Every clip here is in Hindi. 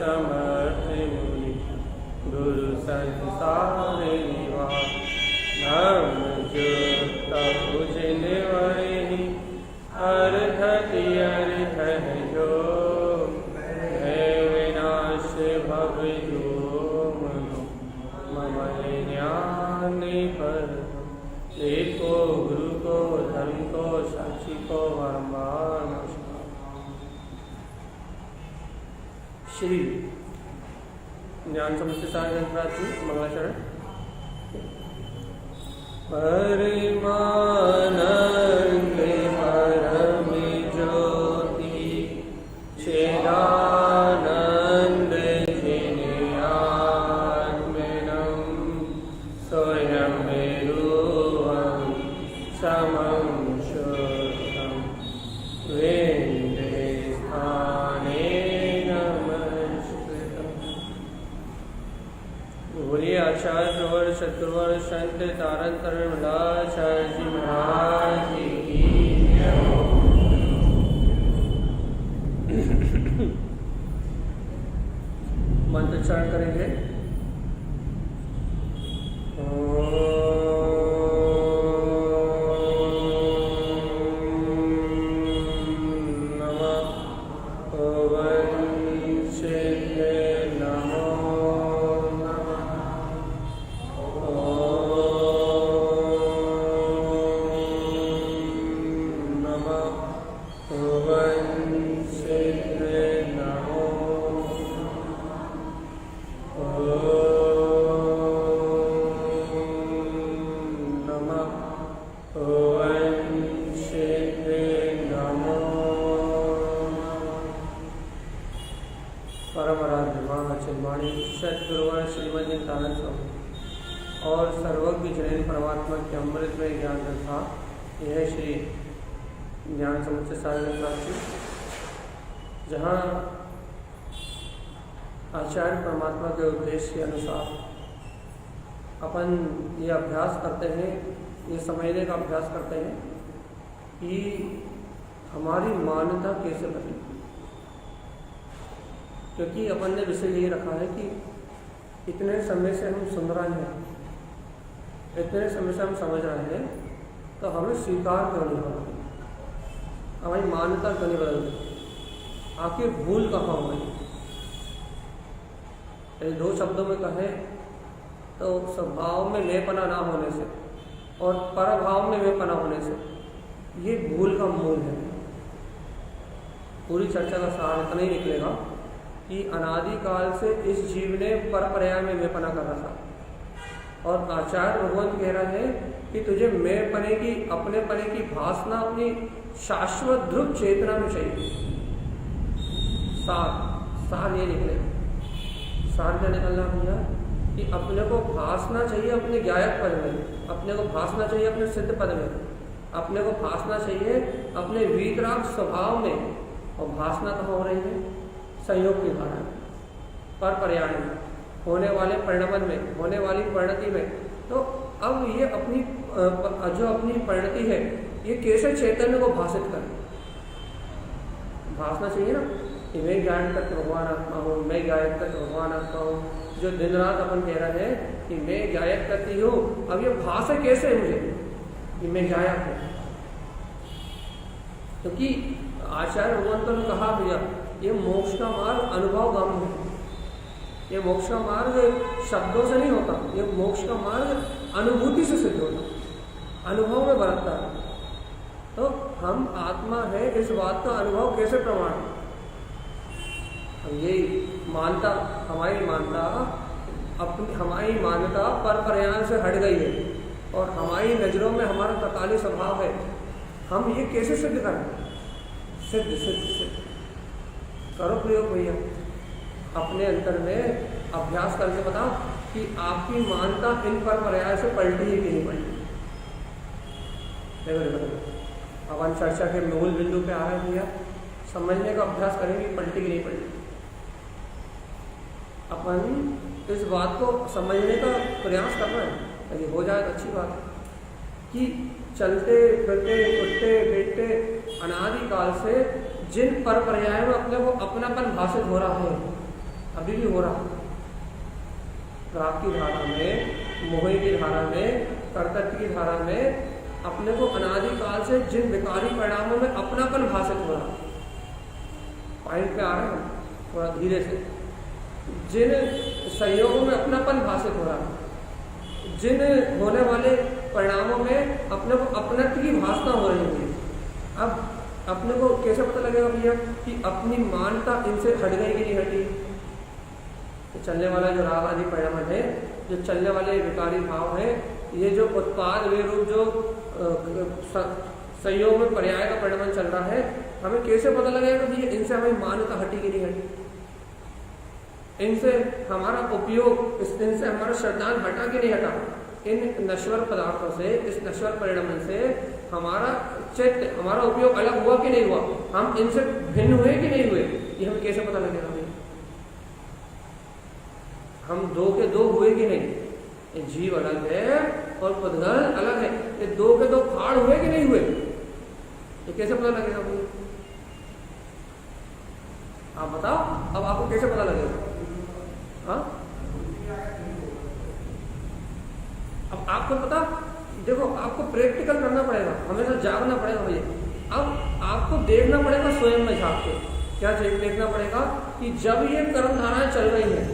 समर्थ मुनि गुरु संसारे निवास धर्म जो जिन वही अर्घति अर्घ जो है विनाश भव जो ममल ज्ञान पर एको गुरु को धर्म को साक्षी को वर्मान। श्री ज्ञान समझते सारे जी मंगलाचरण। परमानंद परम ज्योति छेदानंद जिन आत्मनं स्वयं रूपं समं शुद्धं वेदे स्थाने नमस्कृतम्। बोलिए आचार्य प्रवर शत्रुवर संत तारण तरण आचार्य जी महाराज की मंत्रोच्चारण करेंगे। और सर्वज्ञ जैन परमात्मा के अमृत में ज्ञान था। यह श्री ज्ञान समुच्चय साधन, जहाँ आचार्य परमात्मा के उद्देश्य के अनुसार अपन ये अभ्यास करते हैं, ये समझने का अभ्यास करते हैं कि हमारी मान्यता कैसे बने। क्योंकि अपन ने विषय ये रखा है कि इतने समय से हम सुन रहे हैं, इतने समय से हम समझ रहे हैं, तो हमें स्वीकार क्यों नहीं होना, हमारी मान्यता क्यों नहीं बदलती, आखिर भूल कहाँ हो गई। दो शब्दों में कहें तो स्वभाव में मेपना ना होने से और परभाव में मेपना होने से, ये भूल का मूल है। पूरी चर्चा का सार इतना ही निकलेगा कि अनादिकाल से इस जीव ने पर पर्याय में मेपना कर रहा था, और आचार्य भगवान कह रहे हैं कि तुझे मैं पने की, अपने पने की भासना अपनी शाश्वत ध्रुव चेतना में चाहिए। सार ये निकले, सार क्या निकलना भैया कि अपने को भासना चाहिए अपने ज्ञायक पद में, अपने को भासना चाहिए अपने सिद्ध पद में, अपने को भासना चाहिए अपने वीतराग स्वभाव में। और भासना कहाँ हो रही है? संयोग की धारा में, पर पर्याय में, होने वाले परिणमन में, होने वाली परिणति में। तो अब ये अपनी जो अपनी परिणति है, ये कैसे चैतन्य को भाषित करे? भासना चाहिए ना कि मैं ज्ञान तत्व भगवान आत्मा हूँ, मैं गायक तत्व भगवान आत्मा हूँ। जो दिन रात अपन कह रहे हैं कि मैं गायक तत्व हूँ, अब ये भाषा कैसे है मुझे कि मैं गायक हूँ? क्योंकि आचार्य भगवान ने कहा भैया ये मोक्ष का मार्ग अनुभवगामी है। ये मोक्ष का मार्ग शब्दों से नहीं होता, ये मोक्ष का मार्ग अनुभूति से सिद्ध होता, अनुभव में बरतता है। तो हम आत्मा है इस बात का अनुभव कैसे प्रमाण है? हम यही मानता, हमारी मान्यता पर पर्याय से हट गई है और हमारी नज़रों में हमारा तकाली स्वभाव है। हम ये कैसे सिद्ध करें? सिद्ध करो प्रयोग भैया, अपने अंतर में अभ्यास करके बताओ कि आपकी मान्यता इन पर पर्याय से पलटी है कि नहीं पलटी। अपन चर्चा के मूल बिंदु पे आ रहे हैं भैया, समझने का अभ्यास करेंगे पलटी की नहीं पलटी। अपन इस बात को समझने का प्रयास करना है, यदि हो जाए तो अच्छी बात है कि चलते फिरते उठते बैठते अनादिकाल से जिन पर पर्याय में अपने को अपनापन भाषित हो रहा है, अभी भी हो रहा। राग की धारा में, मोह की धारा में, कर्तव्य की धारा में अपने को अनादिकाल से जिन विकारी परिणामों में अपनापन भाषित हो रहा, पॉइंट पे आ रहे हैं थोड़ा धीरे से, जिन संयोगों में अपनापन भाषित हो रहा, जिन होने वाले परिणामों में अपने को अपनत्व की भाषा हो रही है, अब अपने को कैसे पता लगेगा भैया कि अपनी मानता इनसे हट गई कि नहीं हटी? तो चलने वाला जो राग आदि परिणाम है, जो चलने वाले विकारी भाव है, ये जो उत्पाद वे रूप जो संयोग में पर्याय का परिणाम चल रहा है, हमें कैसे पता लगेगा कि इनसे हमें मान्यता हटी कि नहीं हटी? इनसे हमारा उपयोग, इनसे हमारा श्रद्धान हटा कि नहीं हटा? इन नश्वर पदार्थों से, इस नश्वर परिणाम से हमारा चित्त, हमारा उपयोग अलग हुआ कि नहीं हुआ? हम इनसे भिन्न हुए कि नहीं हुए? ये हमें कैसे पता लगेगा भाई? हम दो के दो हुए कि नहीं? ये जीव अलग है और पुद्गल अलग है, ये दो के दो फाड़ हुए कि नहीं हुए? ये कैसे पता लगेगा भाई? आप बताओ, अब आपको कैसे पता लगेगा? हाँ, अब आपको पता, देखो आपको प्रैक्टिकल करना पड़ेगा, हमेशा जागना पड़ेगा भैया। अब आपको देखना पड़ेगा स्वयं में झांक के। क्या देखना पड़ेगा कि जब ये कर्म धाराएं चल रही हैं,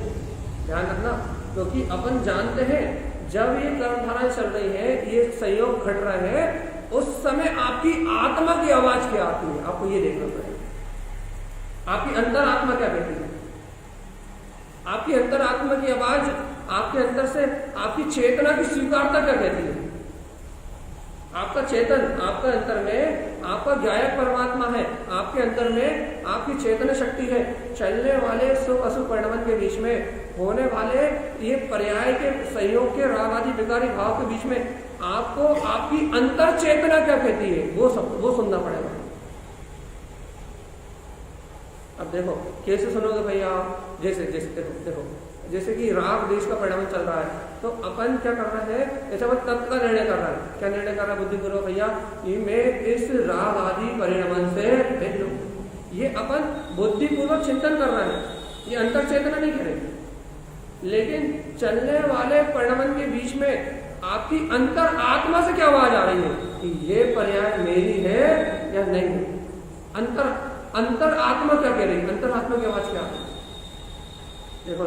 ध्यान रखना, क्योंकि अपन जानते हैं जब ये कर्म धाराएं चल रही है, ये संयोग घट रहे हैं, उस समय आपकी आत्मा की आवाज क्या आती है, आपको ये देखना पड़ेगा। आपकी अंतर आत्मा क्या कहती है? आपकी अंतर आत्मा की आवाज, आपके अंदर से आपकी चेतना की स्वीकारता क्या कहती है? आपका चेतन, आपका अंतर में आपका ज्ञायक परमात्मा है, आपके अंदर में आपकी चेतन शक्ति है। चलने वाले सुख अशुभ परिणाम के बीच में होने वाले ये पर्याय के संयोग के राग आदि विकारी भाव के बीच में आपको आपकी अंतर चेतना क्या कहती है, वो सुनना पड़ेगा। अब देखो कैसे सुनोगे भैया? जैसे देखो जैसे कि राग देश का परिणाम चल रहा है, तो अपन क्या कर रहे हैं? ऐसा अपन तत्व का निर्णय कर रहा है। क्या निर्णय कर रहा है बुद्धिपूर्वक भैया? कि मैं इस राग आदि परिणाम से भिन्न हूं। ये अपन बुद्धिपूर्वक चिंतन कर रहे हैं, ये अंतर चेतना नहीं करेंगे। लेकिन चलने वाले परिणाम के बीच में आपकी अंतर आत्मा से क्या आवाज आ रही है कि ये पर्याय मेरी है या नहीं है? अंतर आत्मा क्या कह रही है? अंतर आत्मा की आवाज क्या है? देखो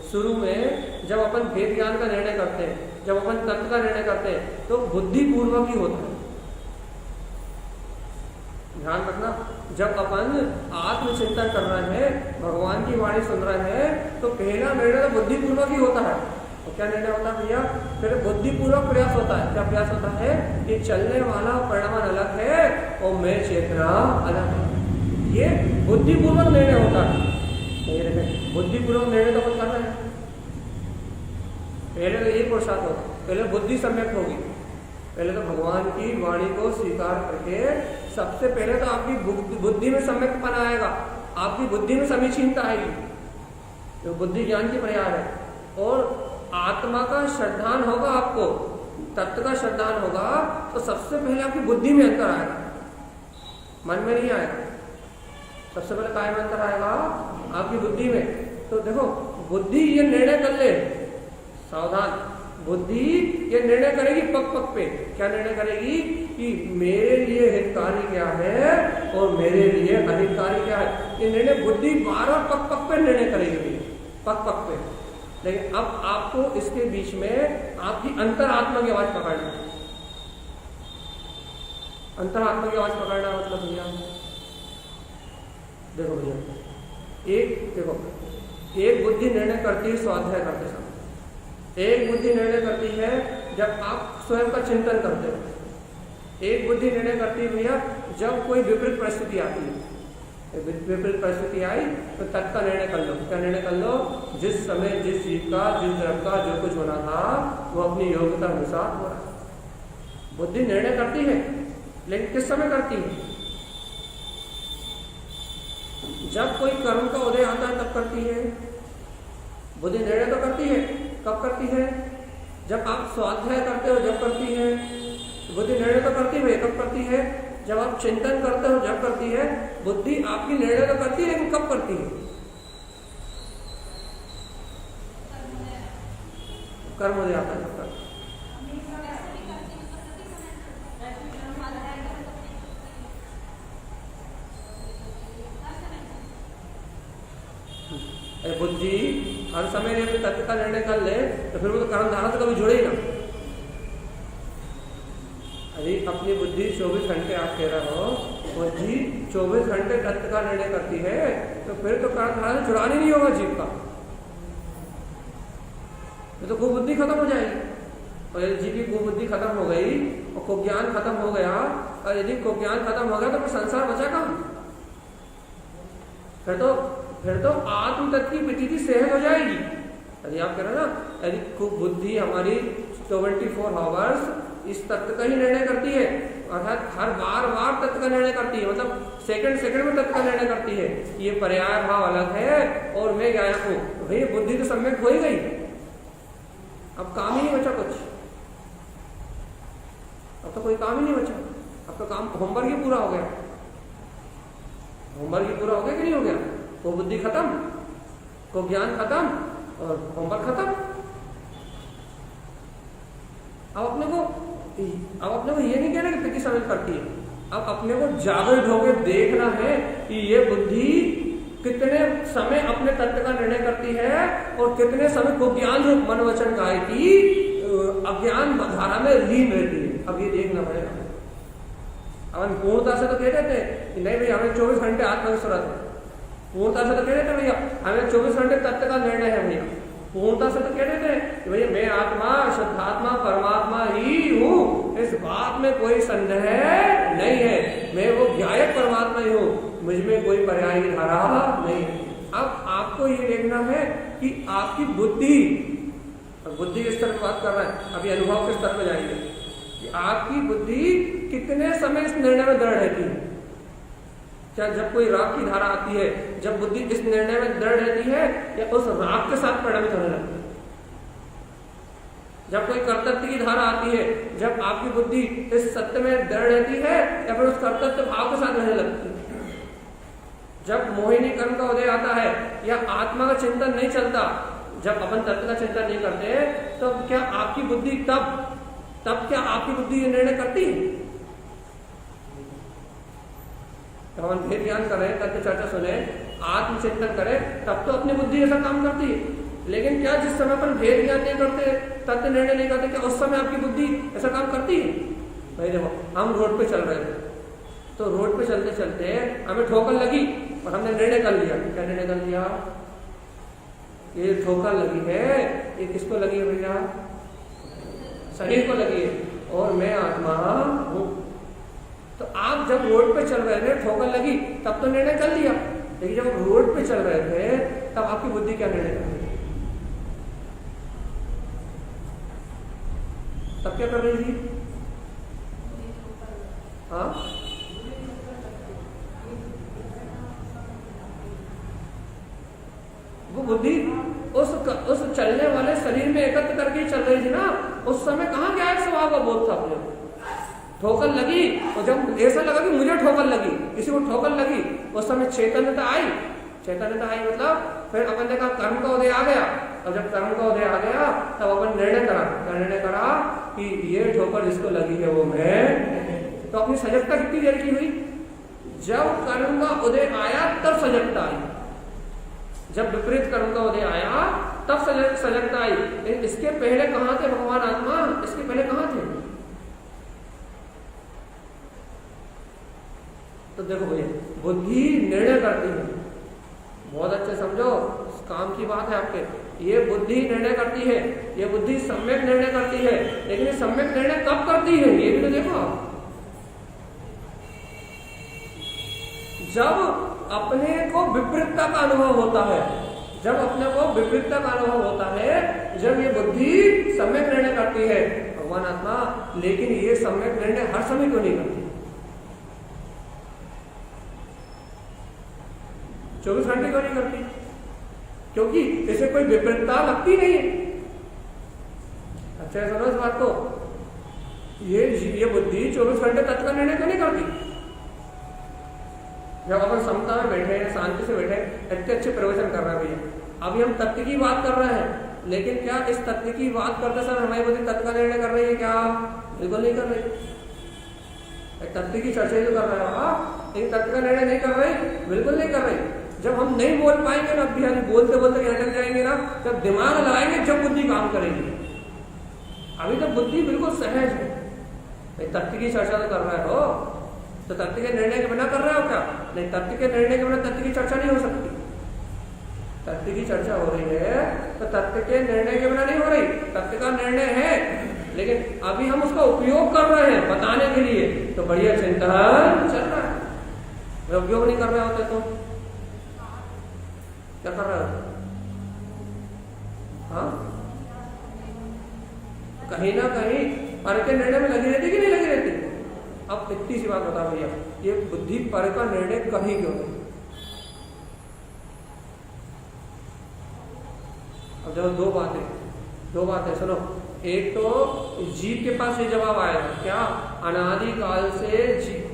शुरू में जब अपन भेद ज्ञान का निर्णय करते हैं, जब अपन तत्व का निर्णय करते हैं, तो बुद्धिपूर्वक ही होता है। ध्यान रखना, जब अपन आत्मचिंतन कर रहे हैं, भगवान की वाणी सुन रहे हैं, तो पहला निर्णय तो बुद्धिपूर्वक ही होता है। और क्या निर्णय होता है भैया? फिर बुद्धिपूर्वक प्रयास होता है। क्या प्रयास होता है? कि चलने वाला परिणाम अलग है और मैं चेतना अलग है। ये बुद्धिपूर्वक निर्णय होता है। बुद्धिपूर्वक निर्णय तो अपन कर रहे हैं। पहले तो ये पुरुषार्थ होगा, पहले बुद्धि सम्यक होगी। पहले तो भगवान की वाणी को स्वीकार करके सबसे पहले तो आपकी बुद्धि में सम्यकपन आएगा, आपकी बुद्धि में समीचीनता आएगी, जो बुद्धि ज्ञान की पर्याय है। और आत्मा का श्रद्धान होगा, आपको तत्व का श्रद्धान होगा, तो सबसे पहले आपकी बुद्धि में अंतर आएगा, मन में नहीं आएगा। सबसे पहले काय में अंतर आएगा? आपकी बुद्धि में। तो देखो बुद्धि ये निर्णय कर ले, सावधान, बुद्धि ये निर्णय करेगी पक पक पे। क्या निर्णय करेगी? कि मेरे लिए हितकारी क्या है और मेरे लिए अहितकारी क्या है। ये निर्णय बुद्धि बार बार पक पक पे निर्णय करेगी, पक पक पे। लेकिन अब आपको इसके बीच में आपकी अंतरात्मा की आवाज पकड़ना है। अंतरात्मा की आवाज पकड़ना मतलब भैया देखो भैया, एक बुद्धि निर्णय करती है स्वाध्याय करते समय, एक बुद्धि निर्णय करती है जब आप स्वयं का चिंतन करते हो, एक बुद्धि निर्णय करती है भैया जब कोई विपरीत परिस्थिति आती है। विपरीत परिस्थिति आई तो तत्व का निर्णय कर लो। क्या निर्णय कर लो? जिस समय जिस जीव का, जिस द्रव्य का जो कुछ होना था वो अपनी योग्यता अनुसार हो रहा है। बुद्धि निर्णय करती है, लेकिन किस समय करती है? जब कोई कर्म का उदय आता है तब करती है। बुद्धि निर्णय तो करती है, कब करती है? जब आप स्वाध्याय करते हो जब करती है। बुद्धि निर्णय तो करती है, कब करती है? जब आप चिंतन करते हो जब करती है। बुद्धि आपकी निर्णय तो करती है, लेकिन कब करती है? कर्म उदय आता है जब तक। बुद्धि हर समय यदि तत्व का निर्णय कर ले तो फिर वो तो कर्म धारा से कभी जुड़े ही ना। यदि अपनी बुद्धि 24 घंटे आप कह रहे हो, बुद्धि 24 घंटे तत्व का निर्णय करती है तो फिर तो कर्म धारा से जुड़ानी नहीं होगा जीव का, तो खूब बुद्धि खत्म हो जाएगी। और यदि जीव की बुद्धि खत्म हो गई और को ज्ञान खत्म हो गया, और यदि को ज्ञान खत्म हो गया तो फिर संसार बचा कहाँ? फिर तो आत्म तत्व की प्रतीति सहज हो जाएगी। यदि आप कह रहे हैं ना, यदि बुद्धि हमारी 24 आवर्स इस तत्व का ही निर्णय करती है, अर्थात हर बार तत्व का निर्णय करती है, मतलब सेकंड में तत्व का निर्णय करती है, ये पर्याय भाव अलग है और मैं गायक हूं, तो भाई बुद्धि तो सम्यक हो ही गई, अब काम ही नहीं बचा कुछ, अब तो कोई काम ही नहीं बचा, अब तो काम होमवर्क ही पूरा हो गया। होमवर्क ही पूरा हो गया कि नहीं हो गया? को बुद्धि खत्म, को ज्ञान खत्म और होमवर्क खत्म। अब अपने को ये नहीं कहना कि प्रति समय करती है, अब अपने को जागृत होकर देखना है कि ये बुद्धि कितने समय अपने तत्व का निर्णय करती है और कितने समय को ज्ञान रूप मन वचन काय की अज्ञान धारा में लीन रहती है। अब ये देखना पड़ेगा। अब पूर्णता से तो कहते थे कि नहीं भैया हमें 24 घंटे आत्मविश्वास है, पूर्णता से तो कह रहे थे भैया हमें 24 घंटे तत्व का निर्णय है भैया, पूर्णता से तो कह रहे थे कि भैया मैं आत्मा शुद्धात्मा परमात्मा ही हूँ, इस बात में कोई संदेह नहीं है, मैं वो ज्ञायक परमात्मा ही हूँ, मुझ में कोई पर्याय की धारा नहीं। अब आपको ये देखना है कि आपकी बुद्धि के स्तर पर बात कर रहा है, अभी अनुभव के स्तर पर जाएंगे कि आपकी बुद्धि कितने समय इस निर्णय में दृढ़ रहती है। क्या जब कोई राग की धारा आती है, जब बुद्धि इस निर्णय में दृढ़ रहती है या उस राग के साथ परिणमित होने लगती है? जब कोई कर्तव्य की धारा आती है, जब आपकी बुद्धि इस सत्य में दृढ़ रहती है या फिर उस कर्तव्य भाव के साथ रहने लगती है? जब मोहिनी कर्म का उदय आता है या आत्मा का चिंतन नहीं चलता, जब अपन तत्व का चिंतन नहीं करते, तो क्या आपकी बुद्धि तब क्या आपकी बुद्धि ये निर्णय करती है? तो हम भेद ज्ञान करें, तत्व चर्चा सुने, आत्मचिंतन करें, तब तो अपनी बुद्धि ऐसा काम करती है। लेकिन क्या जिस समय पर भेद ज्ञान नहीं करते, तत्व निर्णय नहीं करते, क्या उस समय आपकी बुद्धि ऐसा काम करती है? भाई देखो, हम रोड पे चल रहे थे, तो रोड पे चलते चलते हमें ठोकर लगी और हमने निर्णय कर लिया। क्या निर्णय कर लिया? ये ठोकर लगी है, ये किसको लगी है भैया? शरीर को लगी है और मैं आत्मा हूं। तो आप जब रोड पे चल रहे थे, ठोकर लगी, तब तो निर्णय कर लिया, लेकिन जब रोड पे चल रहे थे तब आपकी बुद्धि क्या निर्णय कर रही थी? तब क्या कर रही थी? हाँ, वो बुद्धि उस चलने वाले शरीर में एकत्र करके चल रही थी ना। उस समय कहाँ गया एक स्वभाव का बोध था अपने? ठोकर लगी और जब ऐसा लगा कि मुझे ठोकर लगी, किसी को ठोकर लगी, उस समय चैतन्यता आई मतलब फिर अपन ने कहा कर्म का उदय आ गया, और जब कर्म का उदय आ गया तब अपन निर्णय करा कि ये ठोकर जिसको लगी है वो मैं। तो अपनी सजगता कितनी देर की हुई? जब कर्म का उदय आया तब सजगता आई, जब विपरीत कर्म का उदय आया तब सजगता आई। लेकिन इसके पहले कहाँ थे भगवान आत्मा? इसके पहले कहाँ थे? तो देखो भैया, बुद्धि निर्णय करती है, बहुत अच्छे समझो, काम की बात है आपके। ये बुद्धि निर्णय करती है, ये बुद्धि सम्यक निर्णय करती है, लेकिन ये सम्यक निर्णय कब करती है ये भी तो देखो आप। जब अपने को विपरीतता का अनुभव होता है, जब अपने को विपरीतता का अनुभव होता है, जब ये बुद्धि सम्यक निर्णय करती है भगवान आत्मा। लेकिन ये सम्यक निर्णय हर समय क्यों नहीं करती? 24 घंटे क्यों नहीं करती? क्योंकि इसे कोई विपरीतता लगती नहीं है। अच्छा सुनो इस बात को, ये बुद्धि 24 घंटे तत्व का निर्णय क्यों नहीं करती? जब अपन समता में बैठे, शांति से बैठे, इतने अच्छे प्रवचन कर रहे हैं भैया, अभी हम तत्व की बात कर रहे हैं, लेकिन क्या इस तत्व की बात करते सर हमारी बुद्धि तत्व का निर्णय कर रही है क्या? बिल्कुल नहीं कर रही। तत्व की चर्चा ही तो कर रहा है, लेकिन तत्व का निर्णय नहीं कर रही, बिल्कुल नहीं कर रही। जब हम नहीं बोल पाएंगे ना, अभी बोलते बोलते अटक जाएंगे ना, जब दिमाग लगाएंगे जब बुद्धि काम करेगी। अभी तो बुद्धि बिल्कुल सहज है। तत्व की चर्चा तो कर रहे हो, तो तत्व के निर्णय के बिना कर रहे हो क्या? नहीं, तत्व के निर्णय के बिना तत्व की चर्चा नहीं हो सकती। तत्व की चर्चा हो रही है तो तत्व के निर्णय के बिना नहीं हो रही। तत्व का निर्णय है, लेकिन अभी हम उसका उपयोग कर रहे हैं बताने के लिए, तो बढ़िया चिंतन चल रहा है। उपयोग नहीं कर रहे होते तो क्या कर रहे हो? हाँ, कहीं ना कहीं पर के निर्णय में लगी रहती कि नहीं लगी रहती? अब इतनी सी बात बता भैया, ये बुद्धि पर का निर्णय कर ही क्यों नहीं? अब देखो दो बातें सुनो। एक तो जीव के पास ये जवाब आया क्या, अनादिकाल से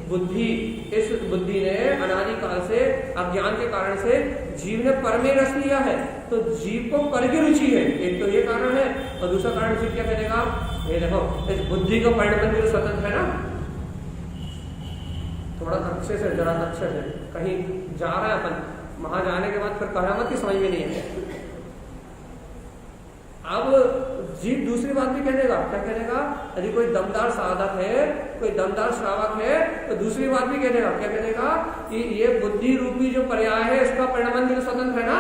बुद्धि, इस बुद्धि ने अनादिकाल से अज्ञान के कारण से जीव ने पर में रस लिया है, तो जीव को पर की रुचि है। एक तो ये कारण है, और दूसरा कारण जीव क्या करेगा, ये देखो इस बुद्धि का परिणाम भी स्वतंत्र है ना। थोड़ा अच्छे से, जरा अच्छे से, कहीं जा रहे हैं अपन, वहां जाने के बाद फिर करामत की समझ में नहीं है। अब जीव दूसरी बात भी कह देगा, क्या कह देगा, यदि कोई दमदार साधक है, कोई दमदार श्रावक है, तो दूसरी बात भी कह देगा, क्या कह देगा कि ये बुद्धि रूपी जो पर्याय है इसका परिणाम भी स्वतंत्र है ना।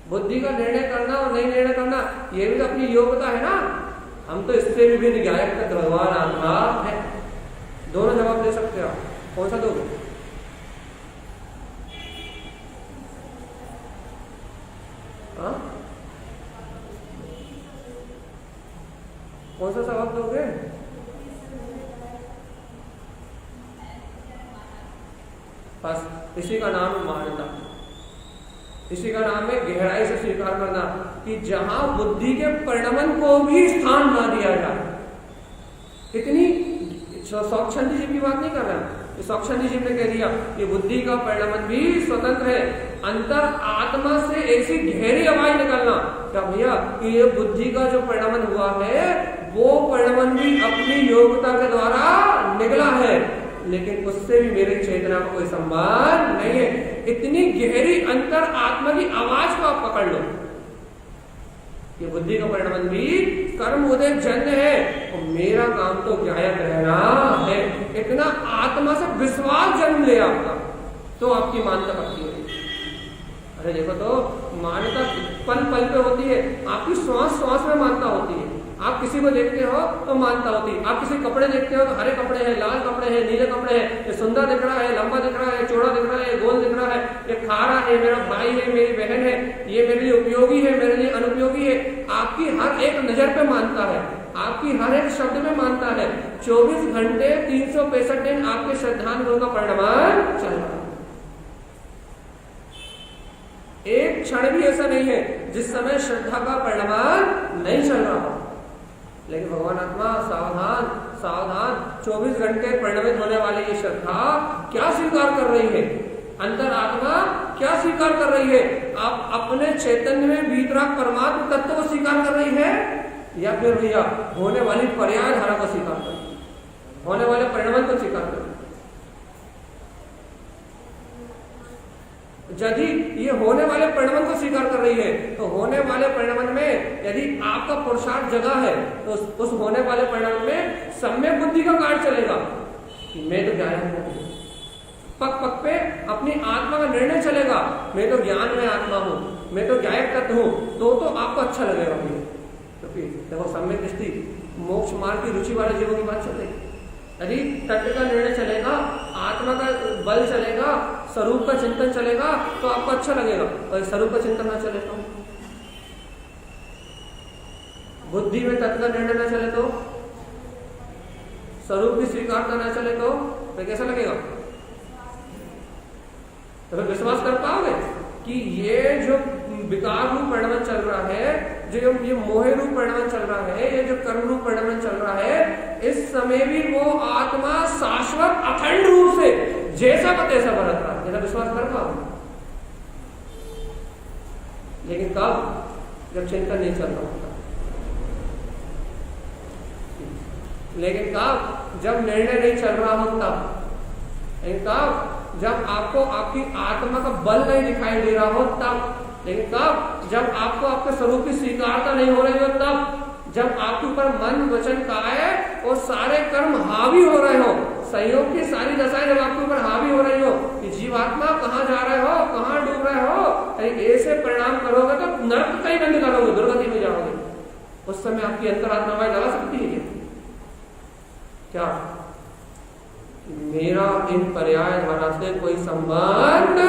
बुद्धि का निर्णय करना और नहीं निर्णय करना ये भी तो अपनी योग्यता है ना। हम तो इससे भी न्यायिक भगवान आत्मा है। दोनों जवाब दे सकते हो, कौन सा दोगे? हाँ, कौन सा जवाब दोगे? बस इसी का नाम है मान्यता, इसी का नाम है गहराई से स्वीकार करना कि जहां बुद्धि के परिणमन को भी स्थान ना दिया जाए। इतनी सौक्षंडी जीव की बात नहीं कर रहा, सौक्षंडी जीव ने कह दिया कि बुद्धि का परिणमन भी स्वतंत्र है। अंतर आत्मा से ऐसी गहरी आवाज निकलना क्या भैया कि ये बुद्धि का जो परिणमन हुआ है वो परिणमन भी अपनी योग्यता के द्वारा निकला है, लेकिन उससे भी मेरी चेतना का कोई संबंध नहीं है। इतनी गहरी अंतर आत्मा की आवाज को आप पकड़ लो। ये बुद्धि का परिणमन भी कर्म उदय जन्य है, और मेरा काम तो ज्ञायक रहना है। इतना आत्मा से विश्वास जन्म ले आपका, तो आपकी मान्यता पक्की होगी। अरे देखो तो मान्यता पल पल पे होती है, आपकी श्वास श्वास में मान्यता होती है। आप किसी को देखते हो तो मानता होती है, आप किसी कपड़े देखते हो तो हरे कपड़े हैं, लाल कपड़े हैं, नीले कपड़े हैं, ये सुंदर दिख रहा है, लंबा दिख रहा है, चौड़ा दिख रहा है, गोल दिख रहा है, ये खारा है, मेरा भाई है, मेरी बहन है, ये मेरे लिए उपयोगी है, मेरे लिए अनुपयोगी है। आपकी हर एक नजर पे मानता है, आपकी हर एक शब्द में मानता है। 24 घंटे 365 दिन आपके श्रद्धांजलि का परिणाम चल रहा है। एक क्षण भी ऐसा नहीं है जिस समय श्रद्धा का परिणाम नहीं चल रहा। लेकिन भगवान आत्मा सावधान सावधान, 24 घंटे परिणमित होने वाली ये श्रद्धा क्या स्वीकार कर रही है? अंतर आत्मा क्या स्वीकार कर रही है? आप अपने चैतन्य में वितराग परमात्मा तत्व को स्वीकार कर रही है, या फिर भैया होने वाली पर्याय धारा को स्वीकार कर रही है, होने वाले परिणाम को स्वीकार कर रही है? यदि ये होने वाले परिणाम को स्वीकार कर रही है, तो होने वाले परिणाम में यदि आपका पुरुषार्थ जगह है, तो उस होने वाले परिणाम में सम्यक बुद्धि का कार्य चलेगा कि मैं तो ज्ञान हूं। पक पक पे अपनी आत्मा का निर्णय चलेगा, मैं तो ज्ञान में आत्मा हूं, मैं तो ज्ञायक तत्व हूं, तो आपको अच्छा लगेगा। क्योंकि देखो सम्यक दृष्टि मोक्ष मार्ग की रुचि वाले जीवों की बात चल रही है। यदि तत्व का निर्णय चलेगा, आत्मा का बल चलेगा, स्वरूप का चिंतन चलेगा, तो आपको अच्छा लगेगा। और स्वरूप का चिंतन ना चले तो, बुद्धि में तत्व का निर्णय ना चले तो, स्वरूप की स्वीकारता ना चले तो कैसा लगेगा? तो फिर विश्वास कर पाओगे कि ये जो विकार रूप परिणाम चल रहा है, जो ये मोह रूप परिणाम चल रहा है, ये जो कर्म रूप परिणाम चल रहा है, इस समय भी वो आत्मा शाश्वत अखंड रूप से जैसा का तैसा बरत रहा है। ऐसा विश्वास कर पाओ? लेकिन कब? जब चिंतन नहीं चल रहा होता। लेकिन कब? जब निर्णय नहीं चल रहा हो तब। लेकिन कब? जब आपको आपकी आत्मा का बल नहीं दिखाई दे रहा हो तब। लेकिन कब? जब आपको आपके स्वरूप की स्वीकारता नहीं हो रही हो तब। जब आपके ऊपर मन वचन काया और सारे कर्म हावी हो रहे हो, संयोग की सारी दशाएं जब आपके ऊपर हावी हो रही हो कि जीवात्मा कहाँ जा रहे हो, कहाँ डूब रहे हो, ऐसे परिणाम करोगे तो नरक का ही बंद करोगे, दुर्गति में जाओगे। उस समय आपकी अंतरात्मा आवाज लगा सकती है क्या? मेरा इन पर्याय धारा से कोई संबंध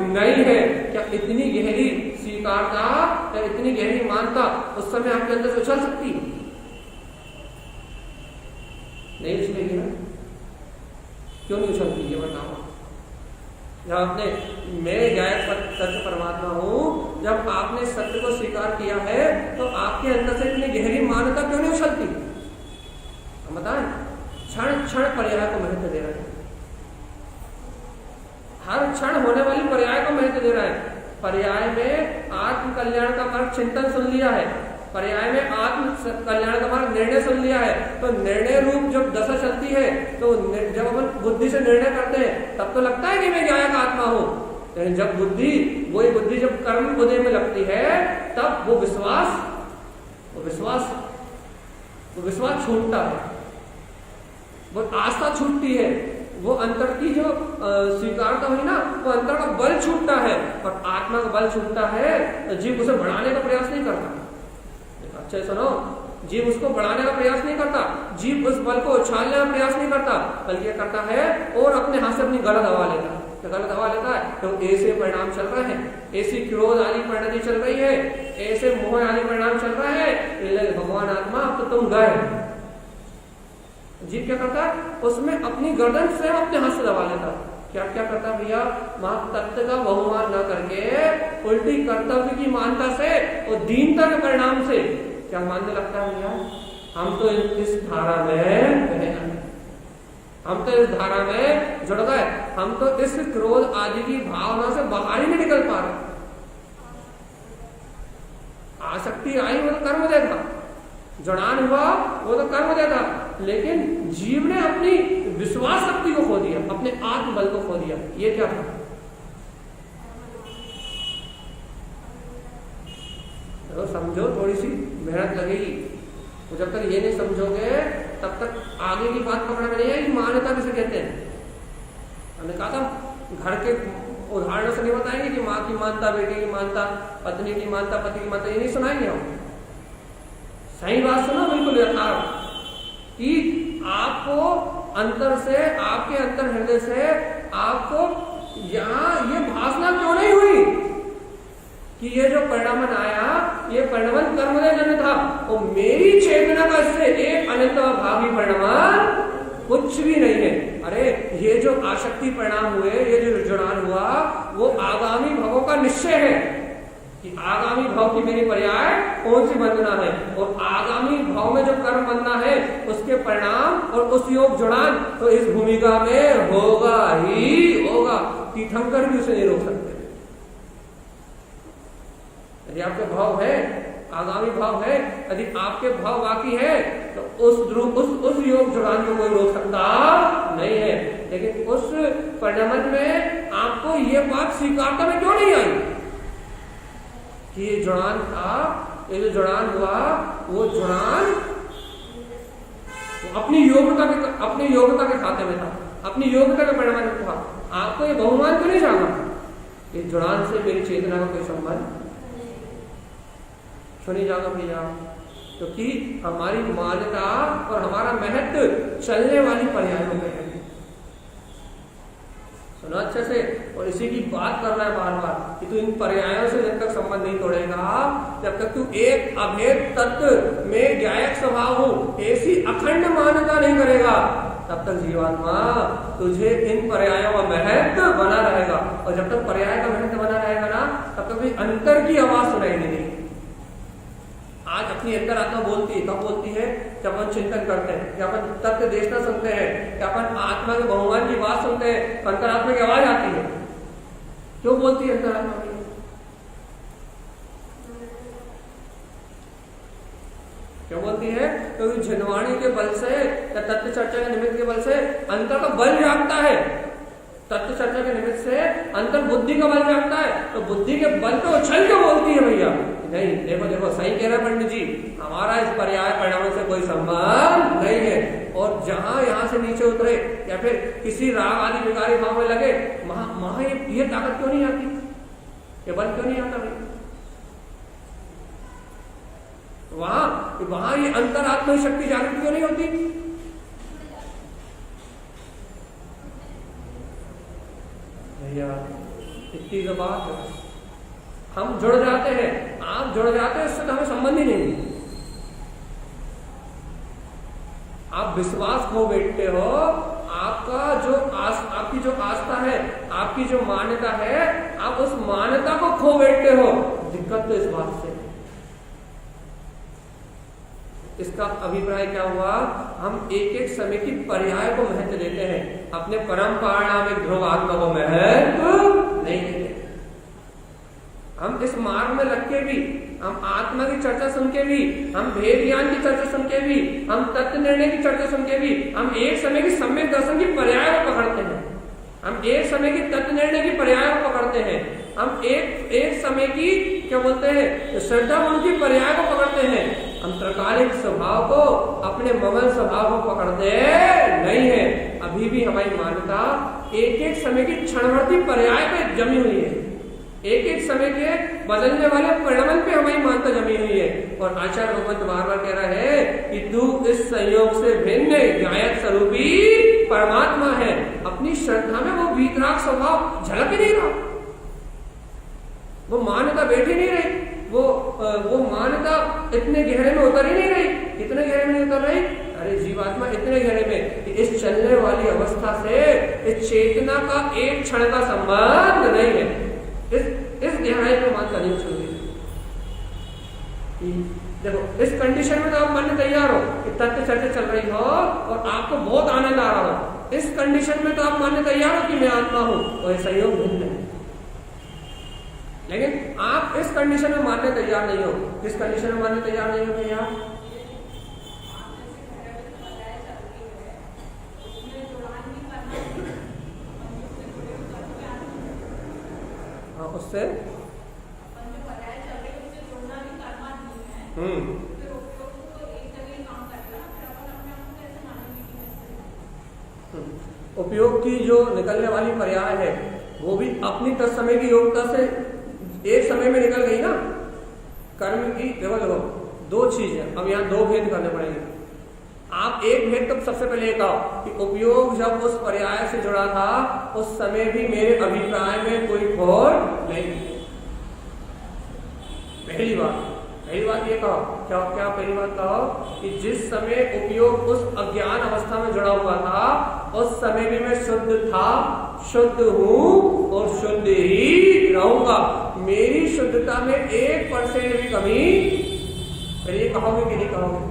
नहीं है। क्या इतनी गहरी स्वीकारता या इतनी गहरी मानता उस समय आपके अंदर से उछल सकती नहीं? उछलेगी ना? क्यों नहीं उछलती ये बताओ? जब आपने मैं गायक सत्य परमात्मा हूं, जब आपने सत्य को स्वीकार किया है तो आपके अंदर से इतनी गहरी मान्यता क्यों नहीं उछलती? हम बताएं, क्षण क्षण पर्याय को महत्व दे रहे हैं, हर क्षण होने वाली पर्याय को महत्व दे रहा है। पर्याय में आत्म कल्याण का मार्ग चिंतन सुन लिया है, पर्याय में आत्म कल्याण का मार्ग निर्णय सुन लिया है। तो निर्णय रूप जब दशा चलती है तो जब अपन बुद्धि से निर्णय करते हैं तब तो लगता है कि मैं गायक आत्मा हूं। लेकिन जब वही बुद्धि जब कर्म बुद्धि में लगती है तब वो विश्वास छूटता है, वो आस्था छूटती है, वो अंतर की जो स्वीकारता हुई ना, वो अंतर का बल छूटता है और आत्मा का बल छूटता है तो जीव उसे बढ़ाने का प्रयास नहीं करता। अच्छे सुनो, जीव उसको बढ़ाने का प्रयास नहीं करता, जीव उस बल को उछालने का प्रयास नहीं करता, बल्कि क्या करता है और अपने हाथ से अपनी गलत हवा लेता है। गलत हवा लेता है तो ऐसे परिणाम चल रहे हैं, ऐसी क्रोध आदि परिणति चल रही है, ऐसे मोह आदि परिणाम चल रहा है। भगवान आत्मा अब तो तुम गए। जीव क्या करता है? उसमें अपनी गर्दन से अपने हाथ से दबा लेता है। क्या क्या करता है भैया? तत्व का बहुमान न करके उल्टी कर्तव्य की मानता से और दीनता के परिणाम से क्या मानने लगता है भैया? हम तो इस धारा में जुड़ गए, हम तो इस क्रोध आदि की भावना से बाहर ही नहीं निकल पा रहे। आसक्ति आई वो तो कर्म देता, जड़ान हुआ वो तो कर्म देता, लेकिन जीव ने अपनी विश्वास शक्ति को खो दिया, अपने आत्मबल को खो दिया। ये क्या था? तो समझो, थोड़ी सी मेहनत लगेगी। तो जब तक ये नहीं समझोगे तब तक आगे की बात पकड़ में नहीं आएगी। मान्यता किसे कहते हैं? हमने कहा था घर के उदाहरण से नहीं बताएंगे कि माँ की मानता, बेटी की मानता, पत्नी की मानता, पति की मानता, ये नहीं सुनाएंगे हम। सही बात सुनो, बिल्कुल यथार्थ, कि आपको अंतर से, आपके अंतर हृदय से आपको यहाँ ये भावना क्यों नहीं हुई कि ये जो परिणामन आया ये परिणामन कर्मदय जन्य था और मेरी चेतना का इससे एक अनंत भावी परिणामन कुछ भी नहीं है। अरे ये जो आसक्ति परिणाम हुए, ये जो जुड़ान हुआ, वो आगामी भवों का निश्चय है कि आगामी भाव की मेरी पर्याय कौन सी बंधना है और आगामी भाव में जो कर्म बनना है उसके परिणाम और उस योग जुड़ान तो इस भूमिका में होगा ही होगा। तीर्थंकर भी उसे नहीं रोक सकते। यदि आपके भाव है, आगामी भाव है, यदि आपके भाव बाकी है तो उस योग जुड़ान को कोई रोक सकता नहीं है। लेकिन उस परिणाम में आपको ये बात स्वीकारता में क्यों नहीं आई कि ये जुड़ान था, ये जो जुड़ान हुआ वो जुड़ान अपनी योग्यता के खाते में था, अपनी योग्यता के परिणाम में था। आपको ये बहुमान क्यों नहीं जाना? ये जुड़ान से मेरी चेतना का कोई संबंध सुनी जाएगा भैया, क्योंकि हमारी मान्यता और हमारा महत्व चलने वाली पर्यायों में है। सुनो अच्छे से, और इसी की बात करना है बार बार कि तू इन पर्यायों से जब तक संबंध नहीं तोड़ेगा, जब तक तू एक अभेद तत्व में गायक स्वभाव हो ऐसी अखंड मान्यता नहीं करेगा, तब तक जीवात्मा तुझे इन पर्यायों का महत्व बना रहेगा। और जब तक पर्याय का महत्व बना रहेगा ना, तब तक अंतर की आवाज सुनाई नहीं देगी। आज अपनी अंतरात्मा बोलती है, कब बोलती है? जब अपन चिंतन करते हैं, जब अपन तत्व देशना सुनते हैं, जब अपन आत्मा के बहुमान की बात सुनते हैं, अंतरात्मा की आवाज आती है। क्यों बोलती है अंतरात्मा की? क्यों बोलती है? क्योंकि झिनवाणी के बल से या तत्व चर्चा के निमित्त के बल से अंतर का बल जागता है। तत्व चर्चा के निमित्त से अंतर बुद्धि का बल जागता है, तो बुद्धि के बल पे उछल के बोलती है भैया नहीं, देखो देखो सही कह रहे हैं पंडित जी, हमारा इस पर्याय परिणामों से कोई संबंध नहीं है। और जहां यहां से नीचे उतरे या फिर किसी राग आदि विकारी भाव में लगे, वहां ये ताकत क्यों नहीं आती, ये बल क्यों नहीं आता भाई? वहां ये अंतरात्मा शक्ति जागृत क्यों नहीं होती? भैया इतनी तो बात है, हम जुड़ जाते हैं, आप जुड़ जाते हैं, इससे तो हमें संबंध ही नहीं। आप विश्वास खो बैठते हो, आपकी जो आस्था है, आपकी जो मान्यता है, आप उस मान्यता को खो बैठते हो। दिक्कत तो इस बात से, इसका अभिप्राय क्या हुआ? हम एक एक समय की पर्याय को महत्व देते हैं, अपने परम पारिणामिक ध्रुव आत्मा को महत्व नहीं देते। हम इस मार्ग में लग के भी, हम आत्मा की चर्चा सुन के भी, हम भेद ज्ञान की चर्चा सुन के भी, हम तत्व निर्णय की चर्चा सुन के भी, हम एक समय की सम्यक दर्शन की पर्याय को पकड़ते हैं, हम एक समय की तत्व निर्णय की पर्याय को पकड़ते हैं, हम एक समय की क्या बोलते हैं श्रद्धा गुण की पर्याय को पकड़ते हैं। हम त्रकालिक स्वभाव को, अपने ममल स्वभाव को पकड़ते नहीं है। अभी भी हमारी मान्यता एक एक समय की क्षणवर्ती पर्याय पे जमी हुई है, एक एक समय के बदलने वाले परिणाम पे हमारी मान्यता जमी हुई है। और आचार्य भगवंत बार बार कह रहा है कि तू इस संयोग से भिन्न गायक स्वरूपी परमात्मा है। अपनी श्रद्धा में वो वीतराग स्वभाव झलक ही नहीं रहा, वो मान्यता बैठी नहीं रही, वो मान्यता इतने गहरे में उतर ही नहीं रही। कितने गहरे में नहीं उतर रही? अरे जीवात्मा इतने गहरे में कि इस चलने वाली अवस्था से इस चेतना का एक क्षण का संबंध नहीं है। इस गहराई में मान्यता नहीं उछल रही। देखो इस कंडीशन में तो आप मानने तैयार हो कि तत्व चर्चा चल रही हो और आपको बहुत आनंद आ रहा हो, इस कंडीशन में तो आप मानने तैयार हो कि मैं आत्मा हूं और ये संयोग भिन्न है। लेकिन आप इस कंडीशन में मानने तैयार नहीं हो। किस कंडीशन में मानने तैयार नहीं हो भैया? हाँ, उससे उपयोग की जो निकलने वाली पर्याय है वो भी अपनी तत्समय की योग्यता से एक समय में निकल गई ना। कर्म की देखो दो चीज है, अब यहाँ दो भेद करने पड़ेंगे। आप एक भेद तो सबसे पहले एक आओ कि उपयोग जब उस पर्याय से जुड़ा था उस समय भी मेरे अभिप्राय में कोई खोट नहीं। पहली बात ये कहो, क्या पहली बात कहो कि जिस समय उपयोग उस अज्ञान अवस्था में जुड़ा हुआ था उस समय भी मैं शुद्ध था, शुद्ध हूं और शुद्ध ही रहूंगा। मेरी शुद्धता में 1% भी कमी, फिर ये कहोगे कि नहीं कहोगे?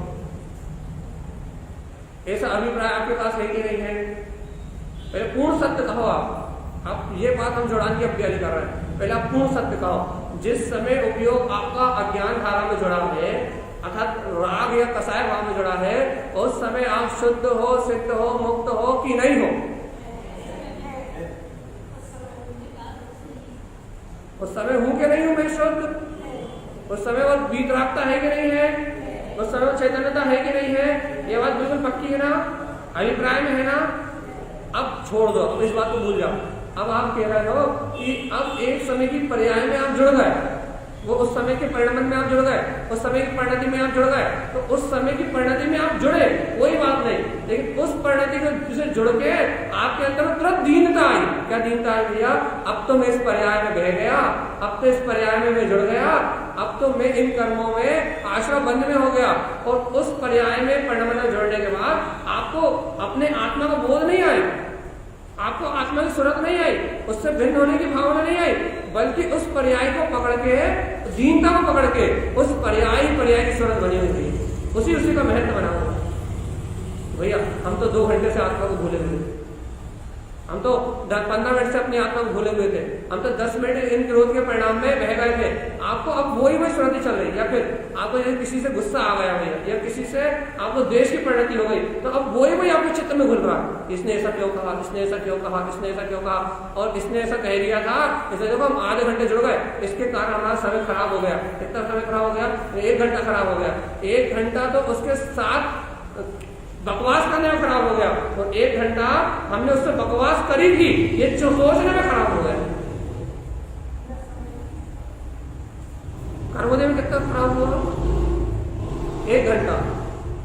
ऐसा अभिप्राय आपके पास है कि नहीं है? पहले पूर्ण सत्य कहो आप। अब ये बात हम जुड़ान की अभ्यास कर रहे हैं, पहले आप पूर्ण सत्य कहो। जिस समय उपयोग आपका अज्ञान धारा में जुड़ा है अर्थात राग या कसाय भाव में जुड़ा है उस समय आप शुद्ध हो, सिद्ध हो, मुक्त हो कि नहीं हो? उस समय हूं कि नहीं हूं मैं शुद्ध? उस समय वो वीतरागता है कि नहीं है? उस समय चैतन्यता है कि नहीं है? ये बात बिल्कुल पक्की है ना? अभिप्राय में है ना? अब छोड़ दो, इस बात को भूल जाओ। अब आप कह रहे हो कि अब एक समय की पर्याय में आप जुड़ गए, वो उस समय के परिणाम में आप जुड़ गए, उस समय की परिणति में आप जुड़ गए, तो उस समय की परिणति में आप जुड़े कोई बात नहीं, लेकिन उस परिणति से जुड़ के आपके अंदर में तुरंत दीनता आई। क्या दीनता आई भैया? अब तो मैं इस पर्याय में बह गया, अब तो इस पर्याय में मैं जुड़ गया, अब तो मैं इन कर्मों में आश्रम बंद में हो गया। और उस पर्याय में परिणाम में जुड़ने के बाद आपको अपने आत्मा को बोध नहीं आई, आपको आत्मा की सूरत नहीं आई, उससे भिन्न होने की भावना नहीं आई, बल्कि उस पर्याय को पकड़ के, दीनता को पकड़ के उस पर्याय की सूरत बनी हुई थी, उसी का महत्व बना हुआ। भैया हम तो 2 घंटे से आत्मा को भूले हुए, हम तो 15 मिनट से अपनी आत्मा को भूले हुए थे, हम तो 10 मिनट इन क्रोध के परिणाम में बह गए थे। आपको अब वही स्मृति चल रही, या फिर आपको यदि किसी से गुस्सा आ गया भैया, या किसी से आपको द्वेष की परिणति हो गई, तो अब वही आपके चित्त में घुल रहा है, इसने ऐसा क्यों कहा, इसने ऐसा क्यों कहा, इसने ऐसा क्यों कहा, और इसने ऐसा कह दिया था, इसलिए देखो हम आधे घंटे जुड़ गए, इसके कारण हमारा समय खराब हो गया। कितना समय खराब हो गया? 1 घंटा खराब हो गया। 1 घंटा तो उसके साथ बकवास करने में खराब हो गया, और 1 घंटा हमने उससे बकवास करी थी, ये जो सोचने में खराब हो गया। कर्मोदय में कितना खराब हुआ? 1 घंटा,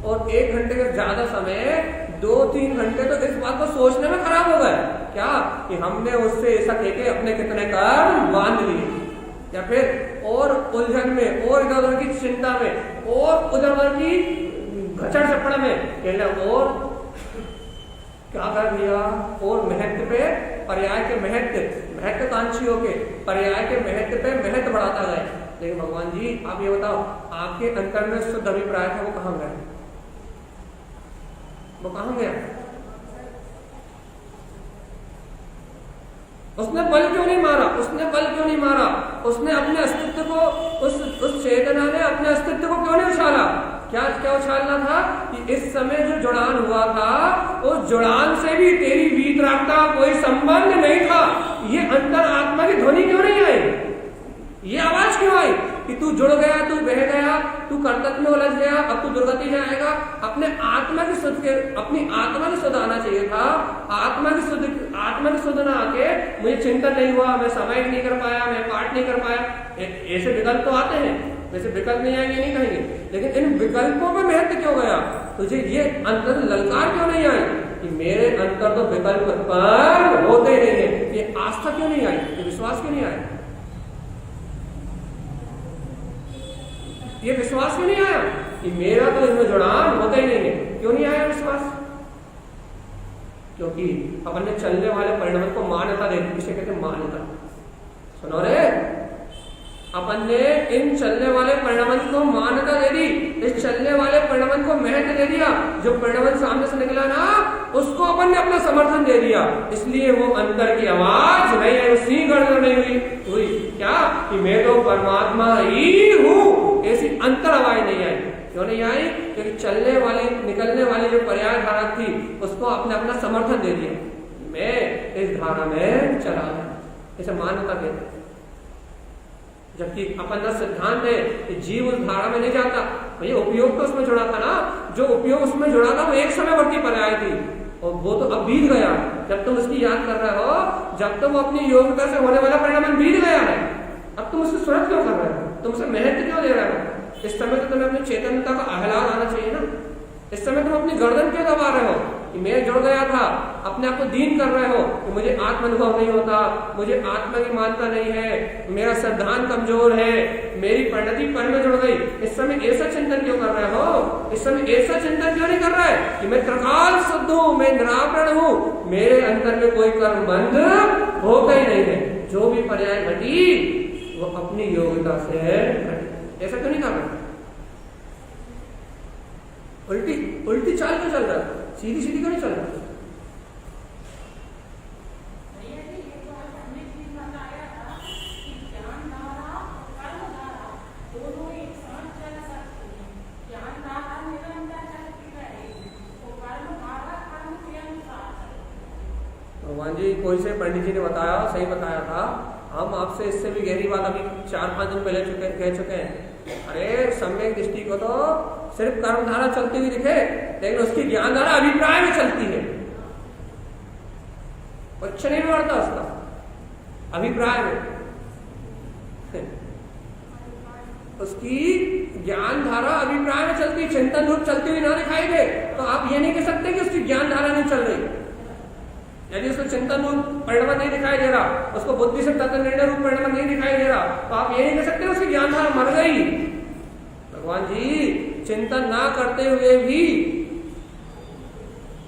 और 1 घंटे का ज्यादा समय 2-3 घंटे तो इस बात को सोचने में खराब हो गए, क्या कि हमने उससे ऐसा कह के अपने कितने कर्म बांध लिए, या फिर और उलझन में, और इधर उधर की चिंता में, और उधर उधर की घचड़ चपड़ में कहना, और क्या कर दिया, और महत्व पे पर्याय के महत्वाकांक्षी होके पर्याय के महत्व पे महत्व बढ़ाता गए। लेकिन भगवान जी आप ये बताओ, आपके अंतर में शुद्ध अभिप्राय था, वो कहाँ गया? वो कहाँ गया? उसने बल क्यों नहीं मारा? उसने बल क्यों नहीं मारा? उसने अपने अस्तित्व को, उस चेतना ने अपने अस्तित्व को क्यों नहीं उछाला? क्या उछालना था कि इस समय जो जुड़ान हुआ था, उस जुड़ान से भी तेरी वीतरागता कोई संबंध नहीं था। ये अंतर आत्मा की ध्वनि क्यों नहीं आई? ये आवाज क्यों आई कि तू जुड़ गया, तू बह गया, तू कर्तव्य में उलझ गया, अब तू दुर्गति जाएगा? अपने आत्मा की शुद्ध के, अपनी आत्मा की शुद्ध आना चाहिए था। आत्मा की शुद्ध ना आके मुझे चिंतन नहीं हुआ, मैं समय नहीं कर पाया, मैं पाठ नहीं कर पाया, ऐसे विकल्प तो आते हैं। वैसे विकल्प नहीं आएंगे नहीं कहेंगे, लेकिन इन विकल्पों में महत्व क्यों गया? तुझे ये अंतर ललकार क्यों नहीं आई कि मेरे अंतर तो विकल्प उत्पन्न होते ही नहीं है? ये आस्था क्यों नहीं आई? ये विश्वास क्यों नहीं आया? ये विश्वास क्यों नहीं आया कि मेरा तो इसमें जुड़ान होता ही नहीं है? क्यों नहीं आया विश्वास? क्योंकि अपन ने चलने वाले परिणाम को मान्यता दे दी। इसे कहते हैं मान्यता। सुनो रे, अपन ने इन चलने वाले परिणाम को मान्यता दे दी, इस चलने वाले परिणाम को महत्व दे दिया। जो परिणाम सामने से निकला ना, उसको अपन ने अपना समर्थन दे दिया, इसलिए वो अंतर की आवाज नहीं है, उसी गर्दन नहीं हुई क्या कि मैं तो परमात्मा ही हूँ, ऐसी अंतर आवाज नहीं आई। क्यों नहीं आई? क्योंकि चलने वाली, निकलने वाली जो पर्याय धारा थी, उसको आपने अपना समर्थन दे दिया, मैं इस धारा में चला गया। इसे मान्यता कहते हैं। जबकि अपन का सिद्धांत है कि जीव उस धारा में नहीं जाता। भैया उपयोग तो उसमें जुड़ा था ना, जो उपयोग उसमें जुड़ा था वो एक समयवर्ती पर्याय थी, और वो तो अब बीत गया। जब तुम उसकी याद कर रहे हो, जब तक वो अपनी योग्यता से होने वाला परिणाम बीत गया है, अब तुम उसकी स्मरण क्यों कर रहे हो? तुम उसे महत्व क्यों दे रहे हो? इस समय तो तुम्हें अपनी चेतनता का आह्लाद आना चाहिए ना। इस समय तुम अपनी गर्दन क्यों दबा रहे हो कि मैं जुड़ गया था? अपने आप को दीन कर रहे हो कि मुझे आत्म अनुभव नहीं होता, मुझे आत्मा की मानता नहीं है, मेरा सिद्धांत कमजोर है, मेरी परिणति पर में जुड़ गई। इस समय ऐसा चिंतन क्यों कर रहे हो? इस समय ऐसा चिंतन क्यों नहीं कर रहा है कि मैं त्रिकाल शुद्ध हूँ, मैं निरावरण हूँ, मेरे अंदर में कोई कर्म बंध होता ही नहीं है, जो भी पर्याय घटी वो अपनी योग्यता से घटी। ऐसा क्यों नहीं कर रहा? उल्टी चाल क्यों चल रहा है? सीधी सीधी क्यों नहीं चल रहा? भगवान जी कोई से पंडित जी ने बताया, सही बताया था। हम आपसे इससे भी गहरी बात अभी 4-5 दिन पहले कह चुके हैं। अरे सम्यक दृष्टि को तो सिर्फ कर्मधारा चलती हुई दिखे, लेकिन उसकी ज्ञान धारा अभिप्राय में चलती है, कुछ नहीं बढ़ता उसका अभिप्राय में। उसकी ज्ञान धारा अभिप्राय में चलती, चिंतन रूप चलती हुई ना दिखाई दे, तो आप ये नहीं कह सकते कि उसकी ज्ञान धारा नहीं चल रही। यदि उसको चिंतन रूप परिणाम नहीं दिखाई दे रहा, उसको बुद्धि से तत्व निर्णय रूप परिणाम नहीं दिखाई दे रहा, तो आप ये नहीं कह सकते उसकी ज्ञान धारा मर गई। भगवान जी चिंतन ना करते हुए भी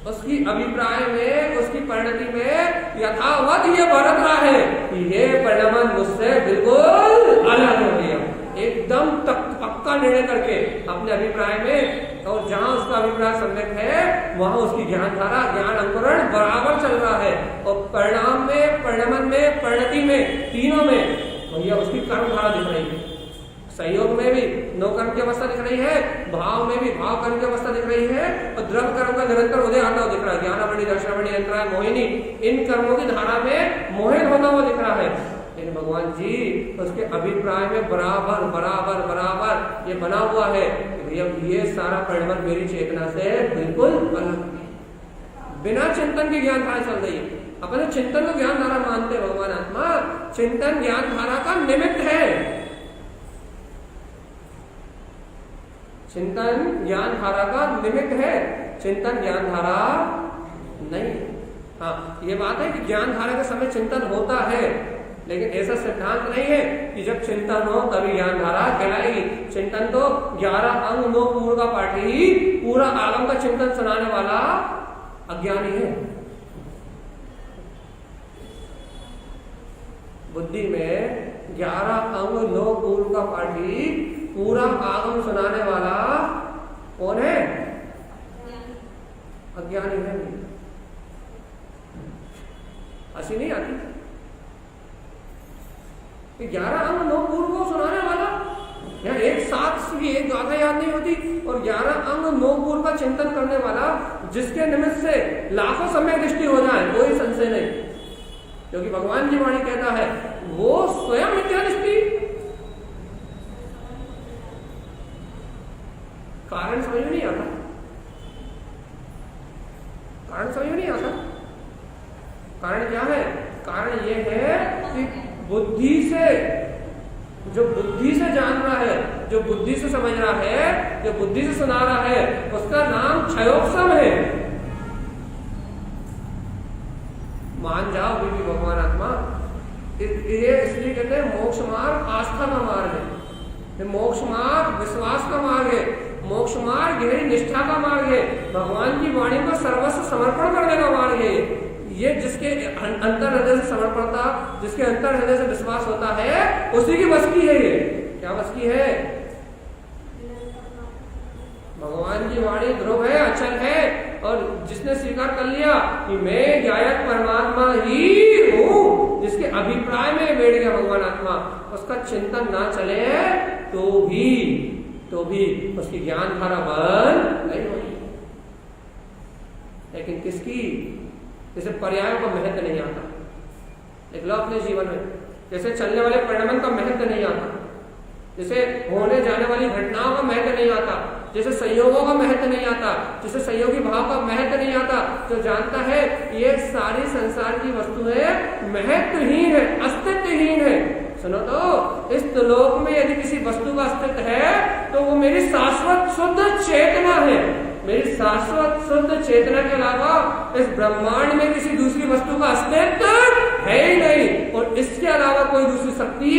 उसकी अभिप्राय में, उसकी परिणति में यथावत ये बरत रहा है कि ये परिणाम मुझसे बिल्कुल अलग हो गया, एक एकदम पक्का निर्णय करके अपने अभिप्राय में, और जहां उसका अभिप्राय सम्यक है वहां उसकी ज्ञान धारा, ज्ञान अंकुरण बराबर चल रहा है। और परिणाम में, परिणमन में, परिणति में, तीनों में भैया उसकी कर्म धारा दिख रही है। संयोग में भी नो कर्म की अवस्था दिख रही है, भाव में भी भाव कर्म की अवस्था दिख रही है, और द्रव्य कर्म का निरंतर उदय आता हुआ दिख रहा है। ज्ञानावणी, दर्शनावणी, अंतराय, मोहिनी, इन कर्मों की धारा में मोहित होता हुआ दिख रहा है। लेकिन भगवान जी उसके अभिप्राय में बराबर बराबर बराबर ये बना हुआ है कि भैया ये सारा परिणमन मेरी चेतना से बिल्कुल अलग, बिना चिंतन की ज्ञान धारा चल रही है। अपने चिंतन को ज्ञान धारा मानते भगवान आत्मा, चिंतन ज्ञान धारा का निमित्त है। चिंतन ज्ञान धारा का निमित्त है, चिंतन ज्ञान धारा नहीं। हाँ, ये बात है कि ज्ञान धारा के समय चिंतन होता है, लेकिन ऐसा सिद्धांत नहीं है कि जब चिंतन हो तभी ज्ञान धारा कहलाएगी। चिंतन तो 11 अंग 9 पूर्व का पाठी ही पूरा आगम का चिंतन सुनाने वाला अज्ञानी है। बुद्धि में 11 अंग 9 पूर्व का पाठी पूरा आगम सुनाने वाला कौन है? अज्ञानी है। हंसी नहीं आती? 11 अंग 9 पूर्व को सुनाने वाला, या एक साथ की एक गाथा याद नहीं होती, और 11 अंग 9 पूर्व का चिंतन करने वाला, जिसके निमित्त से लाखों समय दृष्टि हो जाए, कोई संशय नहीं, क्योंकि भगवान की वाणी कहता है वो स्वयं मिथ्या दृष्टि। कारण समझ में नहीं आता, कारण समझ में नहीं आता। कारण क्या है? कारण ये है कि बुद्धि से, जो बुद्धि से जान रहा है, जो बुद्धि से समझ रहा है, जो बुद्धि से सुना रहा है, उसका नाम क्षयोपम है। मान जाओ बीबी भगवान आत्मा, ये इसलिए कहते हैं मोक्ष मार्ग आस्था का मार्ग है, मोक्ष मार्ग विश्वास का मार्ग है, मोक्ष मार्ग गहरी निष्ठा का मार्ग है, भगवान की वाणी को सर्वस्व समर्पण करने का मार्ग है। ये जिसके अंतर हृदय से समर्पण था, जिसके अंतर हृदय से विश्वास होता है, उसी की बस की है। ये क्या बस की है? भगवान की वाणी ध्रुव है, अचल है, और जिसने स्वीकार कर लिया कि मैं गायक परमात्मा ही हूं, जिसके अभिप्राय में बैठ गया भगवान आत्मा, उसका चिंतन ना चले तो भी उसकी ज्ञान धारा बंद नहीं होगी। लेकिन किसकी? जैसे पर्यायों का महत्व नहीं आता, देख लो अपने जीवन में, जैसे चलने वाले परिणमन का महत्व नहीं आता, जैसे होने जाने वाली घटनाओं का महत्व नहीं आता, जैसे संयोगों का महत्व नहीं आता, जैसे संयोगी भाव का महत्व नहीं आता। जो जानता है ये सारी संसार की वस्तुएं महत्वहीन है, अस्तित्वहीन है। सुनो तो, इस लोक में यदि किसी वस्तु का अस्तित्व है तो वो मेरी शाश्वत शुद्ध चेतना है। मेरी शाश्वत शुद्ध चेतना के अलावा इस ब्रह्मांड में किसी दूसरी वस्तु का अस्तित्व है ही नहीं, और इसके अलावा कोई दूसरी शक्ति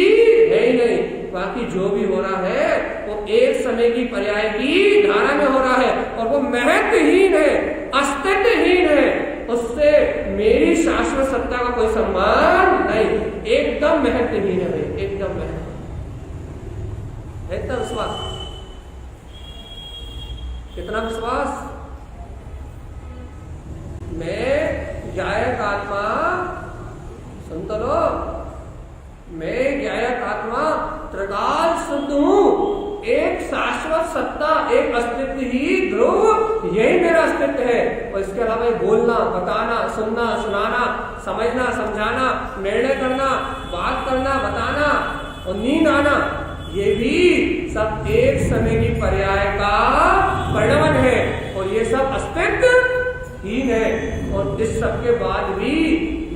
है ही नहीं। बाकी जो भी हो रहा है वो एक समय की पर्याय की धारा में हो रहा है, और वो महत्वहीन है, अस्तित्वहीन है, उससे मेरी शाश्वत सत्ता का कोई संबंध नहीं, एकदम महत्वहीन है भाई, एकदम महत्व। इतना विश्वास, कितना विश्वास? मैं गायक आत्मा, सुन तो लो, मैं गायक आत्मा त्रिकाल शुद्ध हूं, एक शाश्वत सत्ता, एक अस्तित्व ही ध्रुव, यही मेरा अस्तित्व है। और इसके अलावा ये बोलना, बताना, सुनना, सुनाना, समझना, समझाना, निर्णय करना, बात करना, बताना और नींद आना, ये भी सब एक समय की पर्याय का परिणमन है, और ये सब अस्तित्व ही है। और इस सब के बाद भी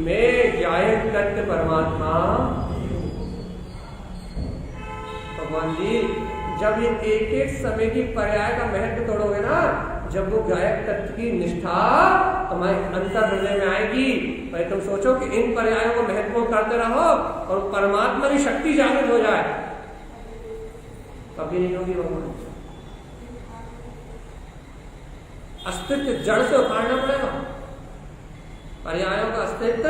मैं गायक तत्व परमात्मा। भगवान जी जब ये एक एक समय की पर्याय का महत्व तोड़ोगे ना, जब वो गायक तत्व की निष्ठा तुम्हारे अंतर हृदय में आएगी, भाई तुम सोचो कि इन पर्यायों को महत्वपूर्ण करते रहो और परमात्मा की शक्ति जागृत हो जाए, कभी नहीं होगी भगवान। अस्तित्व जड़ से उखाड़ना पड़ेगा, पर्यायों का अस्तित्व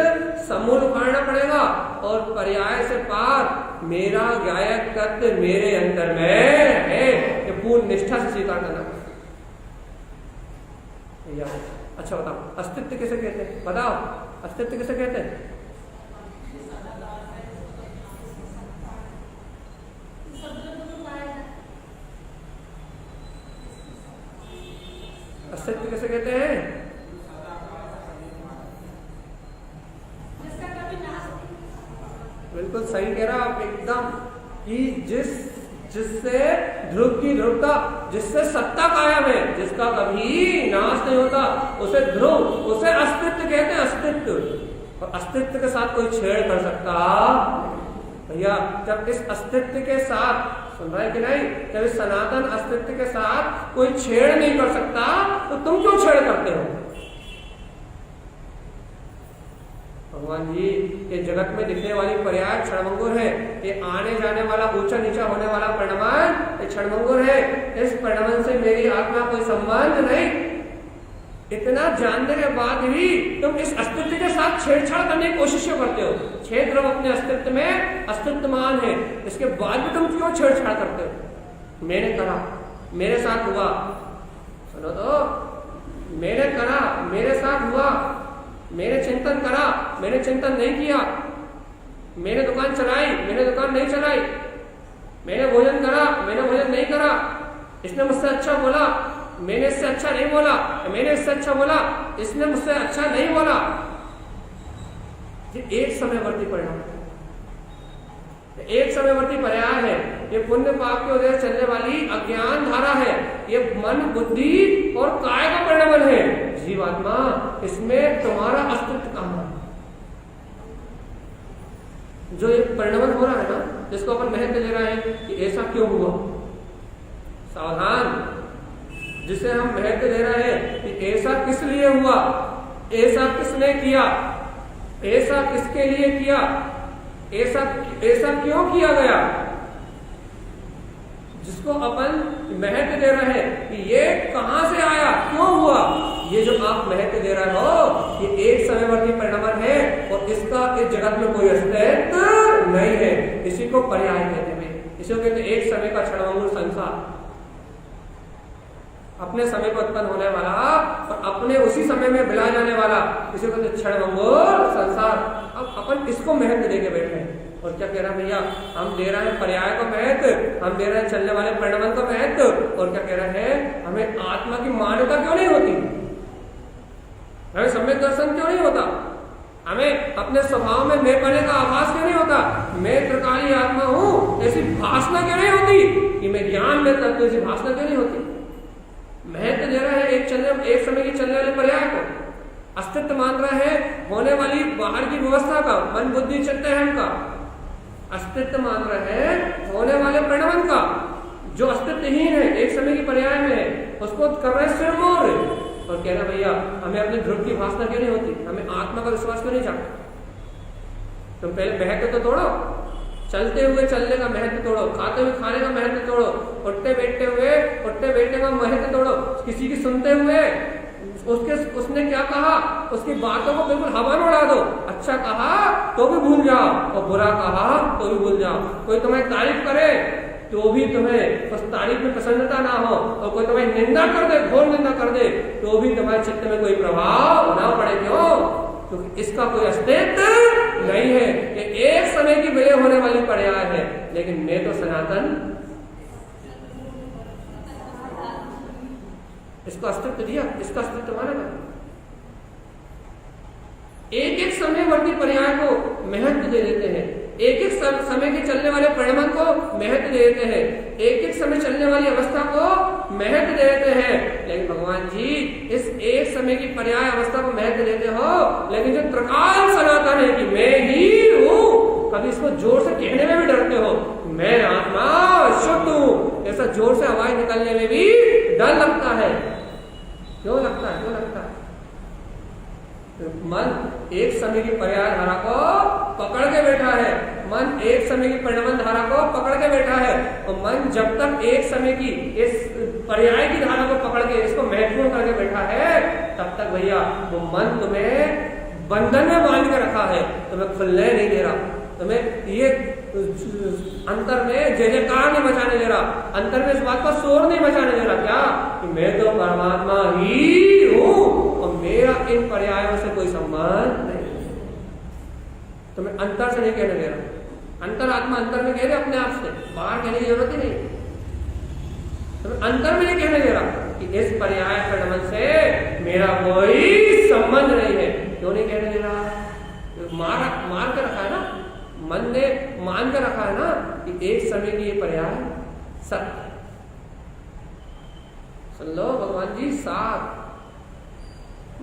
समूल उखाड़ना पड़ेगा, और पर्याय से पार मेरा गायक तत्व मेरे अंदर में है, ये पूर्ण निष्ठा से स्वीकार करना। भैया अच्छा बताओ, अस्तित्व किसे कहते हैं? बताओ, अस्तित्व किसे कहते हैं? अस्तित्व किसे कहते हैं? बिल्कुल सही कह रहा आप एकदम, कि जिससे ध्रुव की ध्रुवता, जिससे सत्ता कायम है, जिसका कभी नाश नहीं होता, उसे ध्रुव, उसे अस्तित्व कहते हैं। अस्तित्व, और अस्तित्व के साथ कोई छेड़ कर सकता? भैया जब इस अस्तित्व के साथ, सुन रहा है कि नहीं, जब इस सनातन अस्तित्व के साथ कोई छेड़ नहीं कर सकता तो तुम क्यों छेड़ करते हो? भगवान जी ये जगत में दिखने वाली पर्याय क्षणभंगुर है, ये आने जाने वाला ऊंचा नीचा होने वाला परिणमन ये क्षणभंगुर है, इस परिणमन से मेरी आत्मा कोई संबंध नहीं। इतना जानने के बाद भी तुम इस अस्तित्व के साथ छेड़छाड़ करने की कोशिश क्यों करते हो? छेद रहो अपने अस्तित्व में, अस्तित्वमान है, इसके बाद भी तुम क्यों छेड़छाड़ करते हो? मैंने करा, मेरे साथ हुआ, सुनो तो, मैंने करा, मेरे साथ हुआ, मैंने चिंतन करा, मैंने चिंतन नहीं किया, मैंने दुकान चलाई, मैंने दुकान नहीं चलाई, मैंने भोजन करा, मैंने भोजन नहीं करा, इसने मुझसे अच्छा बोला, मैंने इससे अच्छा नहीं बोला, मैंने इससे अच्छा बोला, इसने मुझसे अच्छा नहीं बोला। ये एक समयवर्ती परिणाम, एक समयवर्ती पर्याय है, ये पुण्य पाप के उदय चलने वाली अज्ञान धारा है, ये मन बुद्धि और काय का परिणमन है। जीवात्मा, इसमें तुम्हारा अस्तित्व कहां है? जो ये परिणमन हो रहा है ना, जिसको अपन महत्व दे रहे हैं कि ऐसा क्यों हुआ, सावधान, जिसे हम महत्व दे रहे हैं कि ऐसा किस लिए हुआ, ऐसा किसने किया, ऐसा किसके लिए किया, ऐसा क्यों किया गया, जिसको अपन महत्व दे रहे हैं कि ये कहां से आया, क्यों हुआ, ये जो आप महत्व दे रहे हो ये एक समयवर्ती परिणमन है और इसका इस जगत में कोई अस्तित्व नहीं है। इसी को पर्याय कहते हैं, इसी को कहते हैं एक समय का क्षणभंगुर संसार, अपने समय पर उत्पन्न होने वाला और अपने उसी समय में बिला जाने वाला, इसी को कहते क्षणभंगुर संसार। अब अपन इसको महत्व देके बैठे हैं और क्या कह रहा है भैया, हम दे रहे हैं पर्याय को महत्व, हम दे रहे हैं चलने वाले परिणमन को महत्व, और क्या कह रहे हैं, हमें आत्मा की मान्यता क्यों नहीं होती, हमें सम्यक दर्शन क्यों नहीं होता, हमें अपने स्वभाव में मैं पने का आभास क्यों नहीं होता, मैं त्रिकाली आत्मा हूं ऐसी भाषणा क्यों नहीं होती, कि मैं ज्ञान में तत्व ऐसी भाषणा क्यों नहीं होती? महत्व दे रहा है एक समय की चलने वाले पर्याय को, अस्तित्व मान रहा है होने वाली बाहर की व्यवस्था का, मन बुद्धि चित्त अहम का, अस्तित्व मान रहा है होने वाले परिणमन का, जो अस्तित्वहीन है, एक समय की पर्याय में है, उसको कर रहे सिरमौर, और कह रहा भैया हमें अपने ध्रुव की भाषणा क्यों नहीं होती, हमें आत्मा का विश्वास क्यों नहीं जाता? तुम पहले महत्व तो तोड़ो, चलते हुए चलने का महत्व तोड़ो, खाते हुए खाने का महत्व तोड़ो, उठते बैठते हुए उठते बैठने का महत्व तोड़ो, किसी की सुनते हुए उसने क्या कहा उसकी बातों को बिल्कुल हवा में उड़ा दो, अच्छा कहा तो भी भूल जाओ और बुरा कहा तो भी भूल जाओ, कोई तुम्हें तारीफ करे तो भी तुम्हें उस तारीफ में प्रसन्नता ना हो, और कोई तुम्हें निंदा कर दे, घोर निंदा कर दे, तो भी तुम्हारे चित्त में कोई प्रभाव ना पड़े। क्यों? क्योंकि इसका कोई अस्तित्व नहीं है, ये एक समय की विलय होने वाली पर्याय है, लेकिन मैं तो सनातन, इसको अस्तित्व दिया, इसका अस्तित्व माना गया। एक एक समयवर्ती पर्याय को महत्व दे देते हैं, एक एक समय के चलने वाले परिणमन को महत्व दे देते हैं, एक एक समय चलने वाली अवस्था को महत्व दे देते हैं, लेकिन भगवान जी इस एक समय की पर्याय अवस्था को महत्व देते हो, लेकिन जो त्रिकाल सनातन है कि मैं ही हूं, कभी इसको जोर से कहने में भी डरते हो, मैं आत्मा शुद्ध हूं, ऐसा जोर से आवाज निकलने में भी डर लगता है। क्यों लगता है? क्यों लगता है? मन एक समय की पर्याय धारा को पकड़ के बैठा है, मन एक समय की परिणमन धारा को पकड़ के बैठा है, और मन जब तक एक समय की इस पर्याय की धारा को पकड़ के इसको महत्वपूर्ण करके बैठा है, तब तक भैया वो मन तुम्हें बंधन में बांध के रखा है, तुम्हें खुलने नहीं दे रहा, तुम्हें ये अंतर में जय जयकार नहीं मचाने दे रहा, अंतर में इस बात का शोर नहीं मचाने दे रहा क्या कि मैं तो परमात्मा ही हूं और मेरा इन पर्यायों से कोई संबंध नहीं। तो मैं अंतर से नहीं कहने दे रहा, अंतरात्मा अंतर में कह रहे अपने आप से, बाहर कहने की जरूरत ही नहीं। तो मैं अंतर में नहीं कहने दे रहा कि इस पर्याय परिणमन से मेरा कोई संबंध नहीं है। क्यों नहीं कहने दे रहा? मार कर रखा है ना, मन ने मान कर रखा है ना कि एक समय की ये पर्याय सत्य। सुन लो भगवान जी, साथ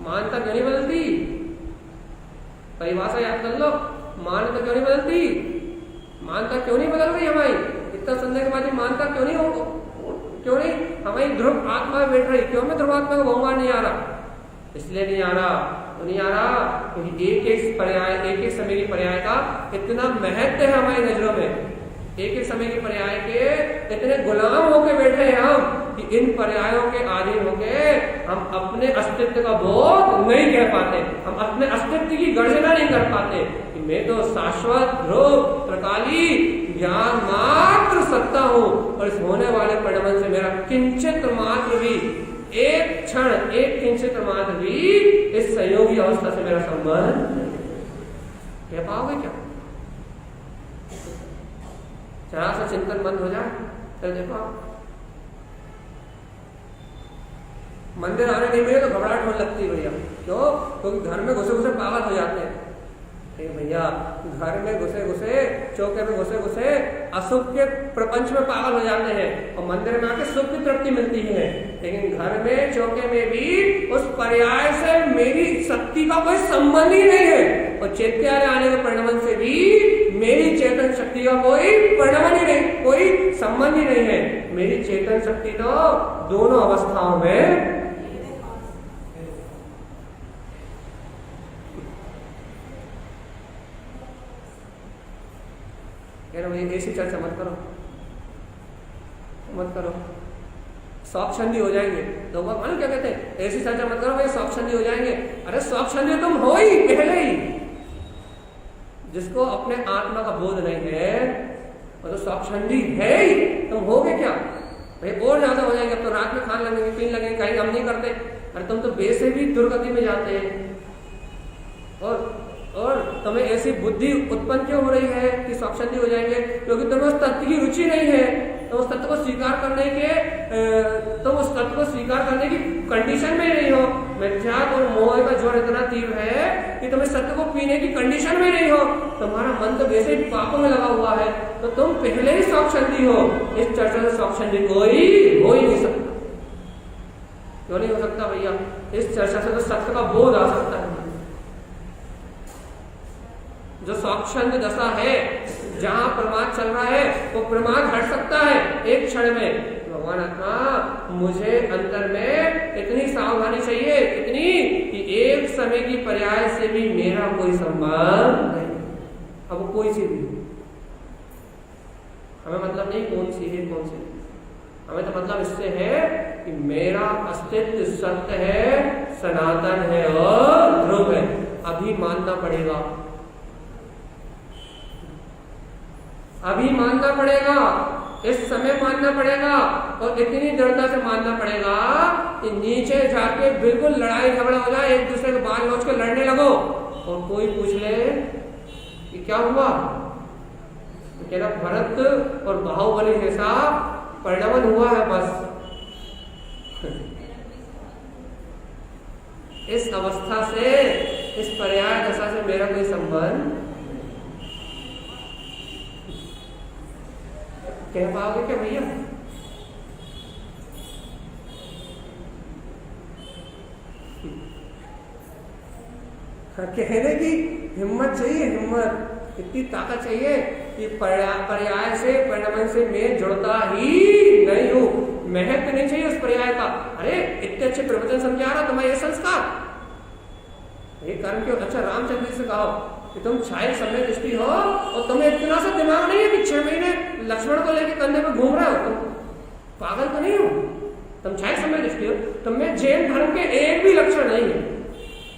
मानता क्यों नहीं बदलती? परिभाषा याद कर लो, मान्यता क्यों नहीं बदलती? मानता क्यों नहीं बदल रही हमारी? इतना सुनने के बाद मानता क्यों नहीं हो, क्यों नहीं हमारी ध्रुव आत्मा बैठ रही? क्यों मैं ध्रुव आत्मा को बहुमान नहीं आ रहा? इसलिए नहीं आ रहा, तो नहीं आ रहा क्योंकि एक एक पर्याय, एक एक समय की पर्याय का इतना महत्व है हमारी नजरों में। एक एक समय की पर्याय के इतने गुलाम होके बैठे हैं हम कि इन पर्यायों के अधीन होके हम अपने अस्तित्व का बोध नहीं कर पाते, हम अपने अस्तित्व की गर्जना नहीं कर पाते कि मैं तो शाश्वत ध्रुव त्रिकाली ज्ञान मात्र सत्ता हूं और इस होने वाले परिणमन से मेरा किंचित मात्र भी, एक क्षण, एक किंचित मात्र भी इस संयोगी अवस्था से मेरा संबंध कह पाओगे क्या? जरा सा चिंतन बंद हो जाए फिर देखो आप मंदिर आने नहीं मिले तो घबराहट होने लगती है भैया। क्यों? क्योंकि घर में घुसे घुसे पागल हो जाते हैं। भैया घर में घुसे घुसे, चौके में घुसे घुसे अशुभ के प्रपंच में पागल हो जाते हैं और मंदिर में आके सुख की तृप्ति मिलती है। लेकिन घर में चौके में भी उस पर्याय से मेरी शक्ति का कोई संबंध ही नहीं है और चैत्यालय आने के परिणमन से भी मेरी चेतन शक्ति का कोई परिणमन ही नहीं, कोई संबंध ही नहीं है। मेरी चेतन शक्ति तो दोनों अवस्थाओं में ऐसी चर्चा मत करो, मत करो, स्वच्छंदी हो जाएंगे। लोग मानो क्या कहते हैं, ऐसी चर्चा मत करो भाई, स्वच्छंदी हो जाएंगे। अरे स्वच्छंदी तुम हो ही पहले ही। जिसको अपने आत्मा का बोध नहीं है वो तो स्वच्छंदी है ही, तुम होगे क्या भाई? और ज्यादा हो जाएंगे। अब तो रात में खाने लगेंगे, पीने लगेंगे, कहीं हम नहीं करते। अरे तुम तो वैसे भी दुर्गति में जाते हैं और तुम्हें ऐसी बुद्धि उत्पन्न क्यों हो रही है कि स्वच्छंदी हो जाएंगे? क्योंकि तुम्हें उस तत्व की रुचि नहीं है। तो उस तत्व को स्वीकार करने के, तुम उस तत्व को स्वीकार करने की कंडीशन में नहीं हो। मिथ्यात्व और मोह का जोर इतना तीव्र है कि तुम इस सत्य को पीने की कंडीशन में नहीं हो। तुम्हारा मन तो वैसे ही पापों में लगा हुआ है, तो तुम पहले ही स्वच्छंदी हो। इस चर्चा से स्वच्छंदी कोई हो ही नहीं सकता। क्यों नहीं हो सकता भैया? इस चर्चा से तो सत्य का बोध आ सकता है। जो स्वच्छंद दशा है, जहां प्रमाद चल रहा है वो प्रमाद हट सकता है एक क्षण में। भगवान आत्मा मुझे अंदर में इतनी सावधानी चाहिए, इतनी कि एक समय की पर्याय से भी मेरा कोई संबंध नहीं। अब कोई सी भी हमें मतलब नहीं कौन सी है कौन सी नहीं, हमें तो मतलब इससे है कि मेरा अस्तित्व सत्य है, सनातन है और ध्रुव है। अभी मानना पड़ेगा, अभी मानना पड़ेगा, इस समय मानना पड़ेगा और इतनी दृढ़ता से मानना पड़ेगा कि नीचे जाके बिल्कुल लड़ाई झगड़ा हो जाए, एक दूसरे को बाल नोच के लड़ने लगो और कोई पूछ ले कि क्या हुआ, तो कहना भरत और बाहुबली जैसा परिणमन हुआ है बस। इस अवस्था से, इस पर्याय दशा से मेरा कोई संबंध कह पाओगे क्या भैया? कहने की हिम्मत चाहिए, हिम्मत, इतनी ताकत चाहिए कि पर्याय से, परिणमन से मैं जुड़ता ही नहीं हूं। महत्व नहीं चाहिए उस पर्याय का। अरे इतने अच्छे प्रवचन समझा रहा, तुम्हारा ये संस्कार, ये कर्म क्यों? अच्छा रामचंद्र जी से कहो कि तुम छाया समय दृष्टि हो और तुम्हें इतना सा दिमाग नहीं है कि 6 महीने लक्ष्मण को लेकर कंधे पे घूम रहे हो, तुम पागल तो नहीं हो? तुम छाया समय दृष्टि हो, तुम में जैन धर्म के एक भी लक्षण नहीं है।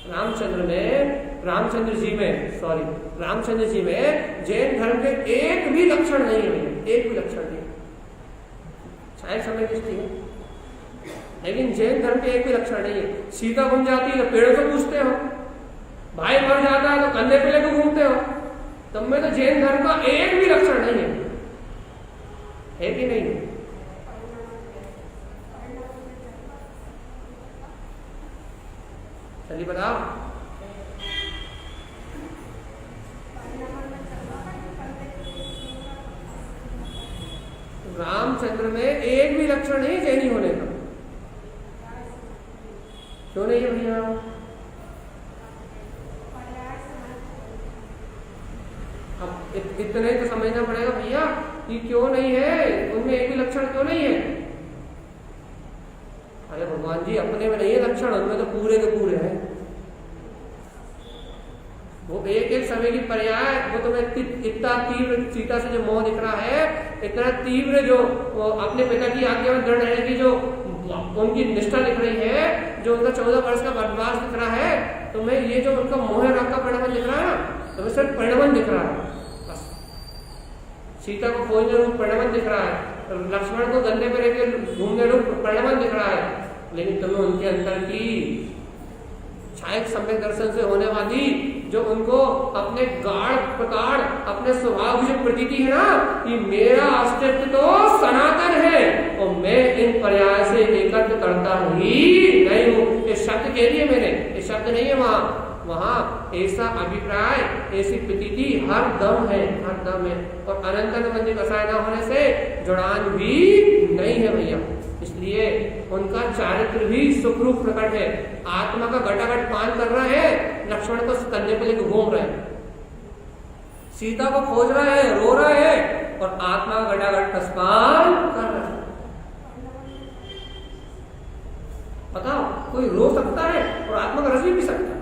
रामचंद्र ने रामचंद्र जी में जैन धर्म के एक भी लक्षण नहीं है, एक भी लक्षण नहीं। शायद समय दृष्टि है, लेकिन जैन धर्म के एक भी लक्षण नहीं है। सीता बन जाती है तो पेड़ों से पूछते हो, भाई मर जाता है तो कंधे पे लेकर घूमते हो। तब में तो जैन धर्म का एक भी लक्षण नहीं है कि नहीं? चलिए बताओ। रामचंद्र में एक भी लक्षण नहीं जैनी होने का। क्यों नहीं है भैया? अब इतने तो समझना पड़ेगा भैया कि क्यों नहीं है, उनमें एक भी लक्षण क्यों नहीं है। अरे भगवान जी, अपने में नहीं है लक्षण, उनमें तो पूरे के पूरे हैं। वो एक एक समय की पर्याय, वो तुम्हें इतना तीव्र सीता से जो मोह दिख रहा है, इतना तीव्र जो अपने पिता की आज्ञा में दृढ़ रहने की जो उनकी निष्ठा दिख रही है, जो उनका 14 वर्ष का वनवास दिख रहा है, तुम्हें ये जो उनका मोह राग का परिणाम दिख रहा है ना, तुम्हें सिर्फ परिणाम दिख रहा है। बस सीता को खोजने रूप परिणाम दिख रहा है, लक्ष्मण को गंदे पे लेकर घूमने रूप परिणाम दिख रहा है, लेकिन तुम्हें उनके अंदर की छायक सम्यक दर्शन से होने वाली जो उनको अपने गाढ़ प्रकार, अपने स्वभाव की जो प्रतीति है ना कि मेरा अस्तित्व तो सनातन है और मैं इन पर्याय से एकत्र करता ही नहीं हूँ। ये शब्द कह दिए मैंने, ये शब्द नहीं है वहाँ ऐसा अभिप्राय, ऐसी प्रतीति हर दम है, हर दम है। और अनंत मंदिर कसाय न होने से जुड़ान भी नहीं है भैया। इसलिए उनका चारित्र भी सुखरूप प्रकट है। आत्मा का घटाघट पान कर रहा है, लक्ष्मण को कंधे पे लेकर घूम रहे हैं, सीता को खोज रहा है, रो रहा है, और आत्मा का घटाघट पान कर रहा है। बताओ, कोई रो सकता है और आत्मा का रस भी पी सकता है?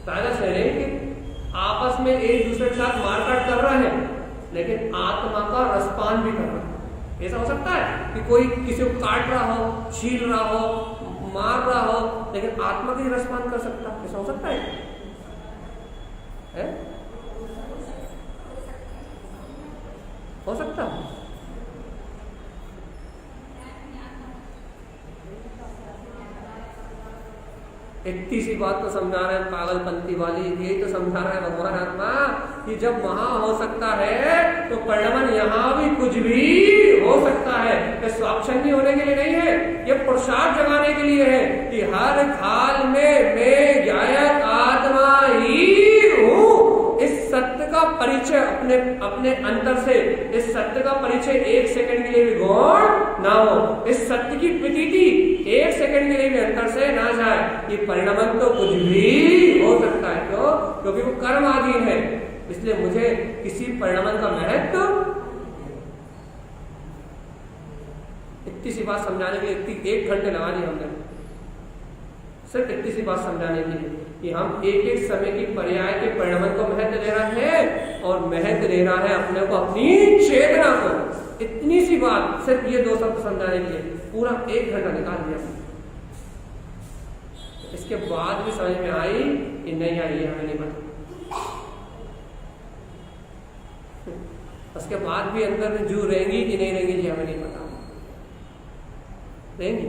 ताजा शहरे कि आपस में एक दूसरे के साथ मारकाट कर रहे हैं, लेकिन आत्मा का रसपान भी कर रहा है। ऐसा हो सकता है कि कोई किसी को काट रहा हो, छील रहा हो, मार रहा हो, लेकिन आत्मा का ही रसपान कर सकता है? ऐसा हो सकता है? हो सकता है। इतनी सी बात तो समझा रहे हैं पागलपंथी वाली, यही तो समझा रहे हैं भगवान आत्मा कि जब वहां हो सकता है तो परिणमन यहाँ भी कुछ भी हो सकता है। ये स्वाक्षंगी होने के लिए नहीं है, ये पुरुषार्थ जगाने के लिए है कि हर काल में मैं गायक आत्मा ही हूँ। इस सत्य का परिचय अपने अंतर से, इस सत्य का परिचय एक सेकंड के लिए भी गौण ना हो, इस सत्य की प्रतीति एक सेकंड के लिए भी अंतर से ना जाए। ये परिणाम तो कुछ भी हो सकता है, क्यों? क्योंकि वो कर्म आधीन है। इसलिए मुझे किसी परिणाम का महत्व, इतनी सी बात समझाने के लिए 1 घंटे लगा दी हमने, सिर्फ इतनी सी बात समझाने के लिए कि हम एक एक समय की पर्याय के परिणाम को महत्व दे रहे हैं और महत्व दे रहा है अपने को, अपनी चेतना को। इतनी सी बात सिर्फ ये 2 शब्द समझाने के लिए पूरा 1 घंटा निकाल दिया। इसके बाद भी समझ में आई कि नहीं आई, हमें नहीं पता। उसके बाद भी अंदर में जू रहेंगी कि नहीं रहेंगी, जी हमें नहीं पता। रहेंगी।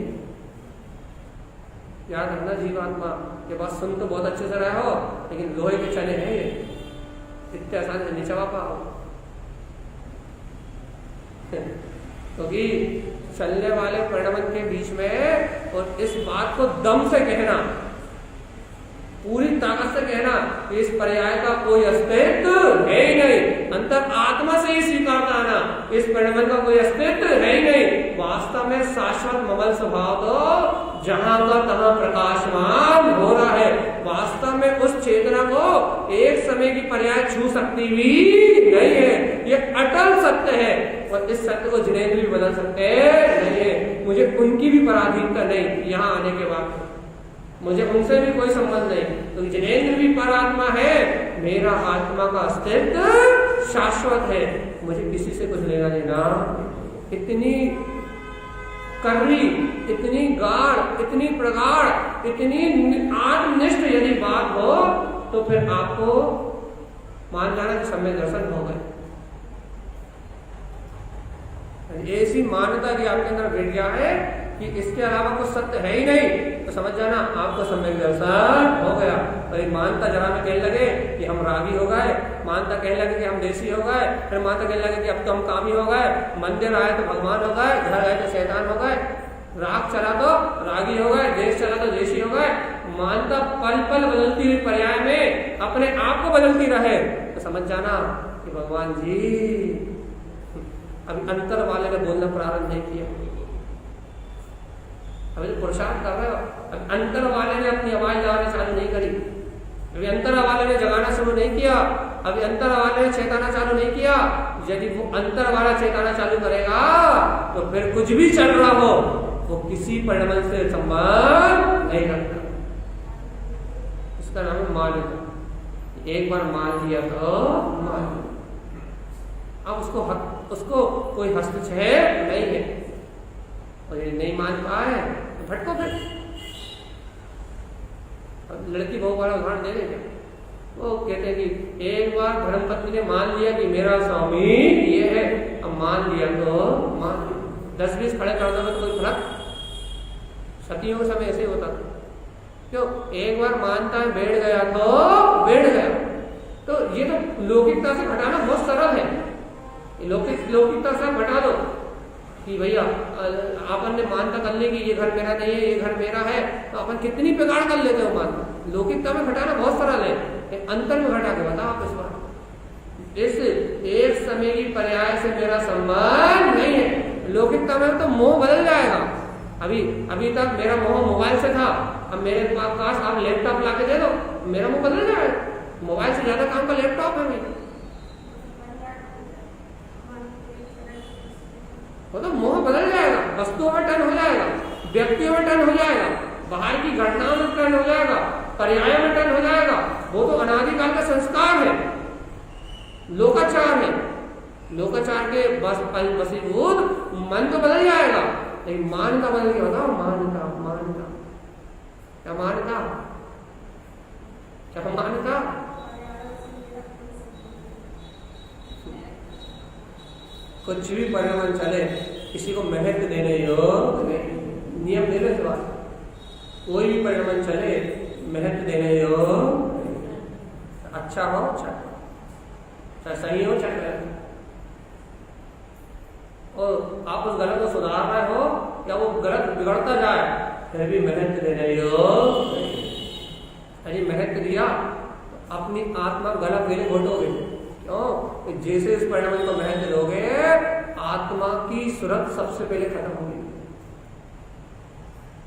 याद रखना जीवात्मा के बात सुन तो बहुत अच्छे से रहे हो, लेकिन लोहे के चने हैं ये, इतने आसान से नहीं चबा पाओ। क्योंकि चलने वाले परिणाम के बीच में और इस बात को दम से कहना, पूरी ताकत से कहना कि इस पर्याय का कोई अस्तित्व है ही नहीं, अंतर आत्मा से ही स्वीकारता आना इस परिणाम का कोई अस्तित्व है ही नहीं। वास्तव में शाश्वत ममल स्वभाव तो जहां का तहां प्रकाशमान हो रहा है। वास्तव में उस चेतना को एक समय की पर्याय छू सकती भी नहीं है, ये अटल सत्य है। और इस सत्य को जिनेंद्र भी बदल सकते नहीं है। मुझे उनकी भी पराधीनता नहीं, यहाँ आने के बाद मुझे उनसे भी कोई संबंध नहीं, तो जिनेंद्र भी परात्मा है, मेरा आत्मा का अस्तित्व शाश्वत है, मुझे किसी से कुछ लेना देना। इतनी कर्री, इतनी गाढ़, इतनी प्रगाढ़, इतनी आत्मनिष्ठ यदि बात हो तो फिर आपको मान जाना कि सम्यक दर्शन हो गए। ऐसी मान्यता की आपके अंदर बैठ गया है कि इसके अलावा कुछ सत्य है ही नहीं, तो समझ जाना आपको सम्यक दर्शन हो गया। और मानता जरा में कहने लगे कि हम रागी हो गए, मानता कहने लगे कि हम देसी हो गए, फिर मानता कहने लगे कि अब तो हम कामी हो गए, मंदिर आए तो भगवान हो गए, घर आए तो शैतान हो गए, राग चला तो रागी हो गए, देश चला तो देशी हो गए। मानता पल पल बदलती हुई पर्याय में अपने आप को बदलती रहे, तो समझ जाना कि भगवान जी अभी अंतर वाले ने बोलना प्रारंभ नहीं किया। अभी तो पुरुषार्थ कर रहे हो, अभी अंतर वाले ने अपनी आवाज लगाना चालू नहीं करी, अभी अंतर वाले ने जगाना शुरू नहीं किया, अभी अंतर वाले ने चेताना चालू नहीं किया। यदि वो अंतर वाला चेताना चालू करेगा तो फिर कुछ भी चल रहा हो वो किसी परिणाम से संबंध नहीं रखता। इसका नाम है मान्यता। एक बार मान लिया तो मान लिया, अब उसको कोई हस्तक्षेप नहीं है। और ये नहीं मान पाए तो भटको फिर। लड़की बहू वाला उदाहरण दे देंगे, वो कहते हैं कि एक बार धर्मपत्नी ने मान लिया कि मेरा स्वामी ये है, अब मान लिया तो मान लिया, 10-20 खड़े कर दो तो कोई फर्क। सतियों के समय ऐसे होता था, क्यों? एक बार मानता है बैठ गया तो बैठ गया। तो ये तो लौकिकता से घटाना बहुत सरल है। लौकिकता से हटा दो कि भैया अपन ने मानता कर ली कि ये घर मेरा नहीं है, ये घर मेरा है, तो अपन कितनी प्रकार कर लेते हो मानता। लौकिकता में घटाना बहुत सरल है, अंतर में घटा के बताओ आप इस बार। इस एक समय की पर्याय से मेरा संबंध नहीं है। लौकिकता में तो मोह बदल जाएगा। अभी तक मेरा मोह मोबाइल से था, अब मेरे पास आप लैपटॉप ला के दे दो, मेरा मोह बदल जाएगा। मोबाइल से ज्यादा काम का लैपटॉप है मेरा, वो तो मोह बदल जाएगा, वस्तुओं में टर्न हो जाएगा, व्यक्तियों में टर्न हो जाएगा, बाहर की घटनाओं में टर्न हो जाएगा, पर्याय में टर्न हो जाएगा। वो तो अनादिकाल का संस्कार है, लोकाचार है। लोकाचार के वशीभूत मन तो बदल जाएगा, लेकिन मान्यता बदल गया। बताओ मान्यता, मान्यता क्या? मान्यता क्या? मान्यता कुछ भी परिणाम चले, किसी को महत्व देने योग नियम दे रहे बात। कोई भी परिणाम चले महत्व देने योग, अच्छा हो चाहे सही हो चाहे गलत, और आप उस गलत को सुधार रहे हो या वो गलत बिगड़ता जाए, फिर भी महत्व देने योग। यदि महत्व दिया तो अपनी आत्मा गलत गेले घोटोगे। क्यों? जैसे इस परिणाम को महत्व दोगे, आत्मा की सुरक्षा सबसे पहले खत्म होगी।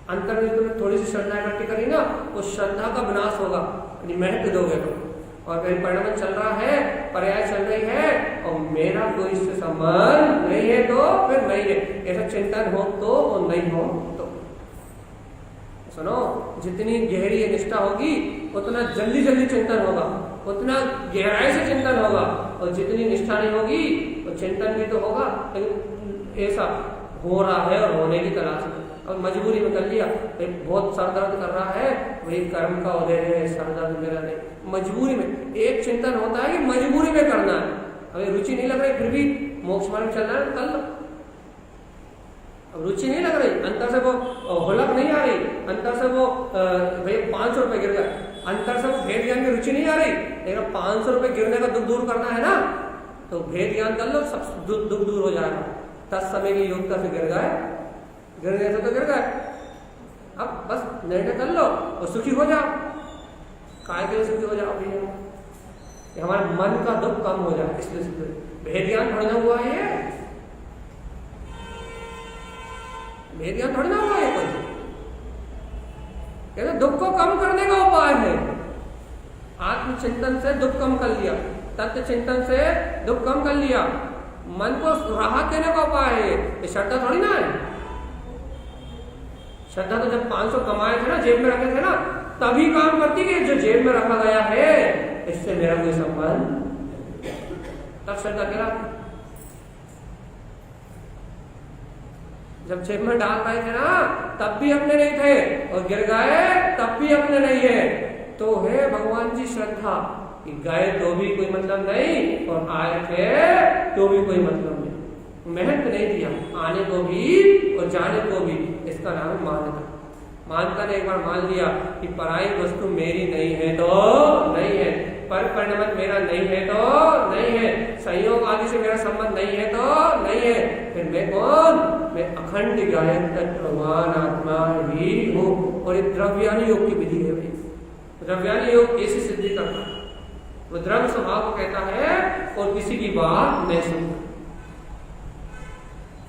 अंतर में तुमने थोड़ी सी श्रद्धा इकट्ठी करी ना, उस श्रद्धा का विनाश होगा यदि महत्व दोगे तो। और फिर परिणाम चल रहा है, पर्याय चल रही है और मेरा कोई इससे संबंध नहीं है, तो फिर नहीं है। ऐसा चिंतन हो तो और नहीं हो तो। सुनो, जितनी गहरी निष्ठा होगी उतना जल्दी जल्दी चिंतन होगा, उतना गहराई से चिंतन होगा। और जितनी निष्ठा नहीं होगी तो चिंतन भी तो होगा, लेकिन ऐसा हो रहा है और होने की तलाश में, और मजबूरी में कर लिया। बहुत सर दर्द कर रहा है, वही कर्म का उदय है, सर दर्द मेरा नहीं, मजबूरी में। एक चिंतन होता है कि मजबूरी में करना है, अभी रुचि नहीं लग रही फिर भी मोक्ष मार्ग चल रहा है, कर लो। अब रुचि नहीं लग रही, अंतर से वो होलक नहीं आ रही, अंतर से वो भैया 500 रुपए गिर गए, अंतर से वो भेद ज्ञान की रुचि नहीं आ रही, लेकिन 500 रुपए गिरने का दुख दूर करना है ना, तो भेद ज्ञान कर लो, सब दुख दूर हो जाएगा। 10 समय की योग्यता से गिर गए तो गिर गए, अब बस निर्णय कर लो और सुखी हो जाओ। काय के लिए सुखी हो जाओ भैया? हमारे मन का दुख कम हो जाए, इसलिए भेद ज्ञान थोड़ा ना हुआ है, भेद ज्ञान थोड़ा ना हुआ है कोई, कहते दुख को कम करने का उपाय है। आत्मचिंतन से दुख कम कर लिया, तत्व चिंतन से दुख कम कर लिया, मन को राहत देने का उपाय है। ये श्रद्धा थोड़ी ना है। श्रद्धा तो जब 500 कमाए थे ना, जेब में रखे थे ना, तभी काम करती है। जो जेब में रखा गया है इससे मेरा कोई संबंध, तब श्रद्धा करा। जब जेब में डाल पाए थे ना, तब भी अपने नहीं थे, और गिर गए तब भी अपने नहीं है। तो है भगवान जी श्रद्धा कि गए तो भी कोई मतलब नहीं और आए थे तो भी कोई मतलब नहीं, महत्व नहीं दिया आने को भी और जाने को भी। इसका नाम है मान्यता। मानता ने एक बार मान लिया कि पराई वस्तु मेरी नहीं है तो नहीं है, पर परिणमन मेरा नहीं है तो नहीं है, संयोग आदि से मेरा संबंध नहीं है तो नहीं है, फिर मैं कौन? मैं अखंड ज्ञान तत्ववान आत्मा ही हूँ। और ये द्रव्यानी योग की विधि है भाई। द्रव्यानी योग ऐसी सिद्धि करता है, वो द्रव्य स्वभाव को कहता है और किसी की बात नहीं सुनता।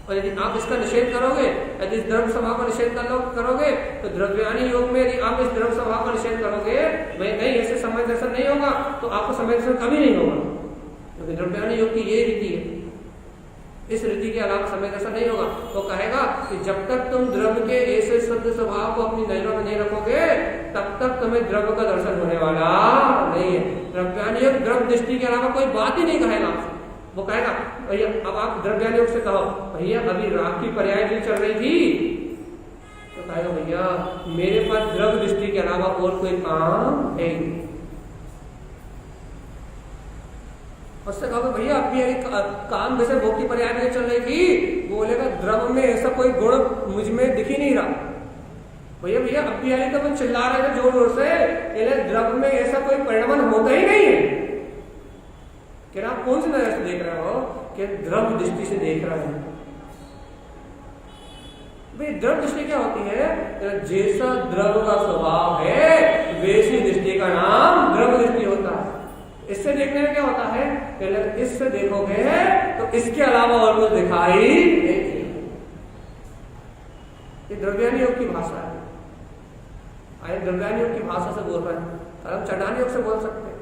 और यदि आप इसका निषेध करोगे, यदि इस द्रव्य स्वभाव का निषेध करोगे तो द्रव्यानी योग में यदि आप इस द्रव्य स्वभाव का निषेध करोगे, मैं नहीं ऐसे समय दर्शन नहीं होगा, तो आपको समय दर्शन कभी नहीं होगा, क्योंकि द्रव्यानी योग की ये रीति है। इस रीति के अलावा समय दर्शन नहीं होगा। तो कहेगा कि जब तक तुम द्रव्य के ऐसे शुद्ध स्वभाव को अपनी नजरों में नहीं रखोगे, तब तक तुम्हें द्रव्य का दर्शन होने वाला नहीं है। द्रव्यानी योग द्रव्य दृष्टि के अलावा कोई बात ही नहीं कहेगा आपसे। वो कहेगा भैया, अब आप द्रव्यानी योग से कहो भैया अभी राग की पर्याय भी चल रही थी, तो कहेगा भैया मेरे पास द्रव्य दृष्टि के अलावा और कोई काम है नहीं। उससे कहोगे भैया अभी काम जैसे भोग की पर्याय में चल रही थी, बोलेगा द्रव्य में ऐसा कोई गुण मुझ में दिख ही नहीं रहा। भैया भैया अभी आई तो वो चिल्ला रहे थे जोर जोर से, द्रव्य में ऐसा कोई परिणमन होता ही नहीं है। क्या आप कौन सी नजर से देख रहे हो? कि द्रव्य दृष्टि से देख रहे हैं। भाई द्रव्य दृष्टि क्या होती है? जैसा द्रव्य का स्वभाव है वैसी दृष्टि का नाम द्रव्य दृष्टि होता है। इससे देखने में क्या होता है? इससे देखोगे तो इसके अलावा और कुछ दिखाई नहीं। ये द्रव्यानी योग की भाषा है। आए द्रव्यानी योग की भाषा से बोल रहे हैं, हम चटानी योग से बोल सकते हैं,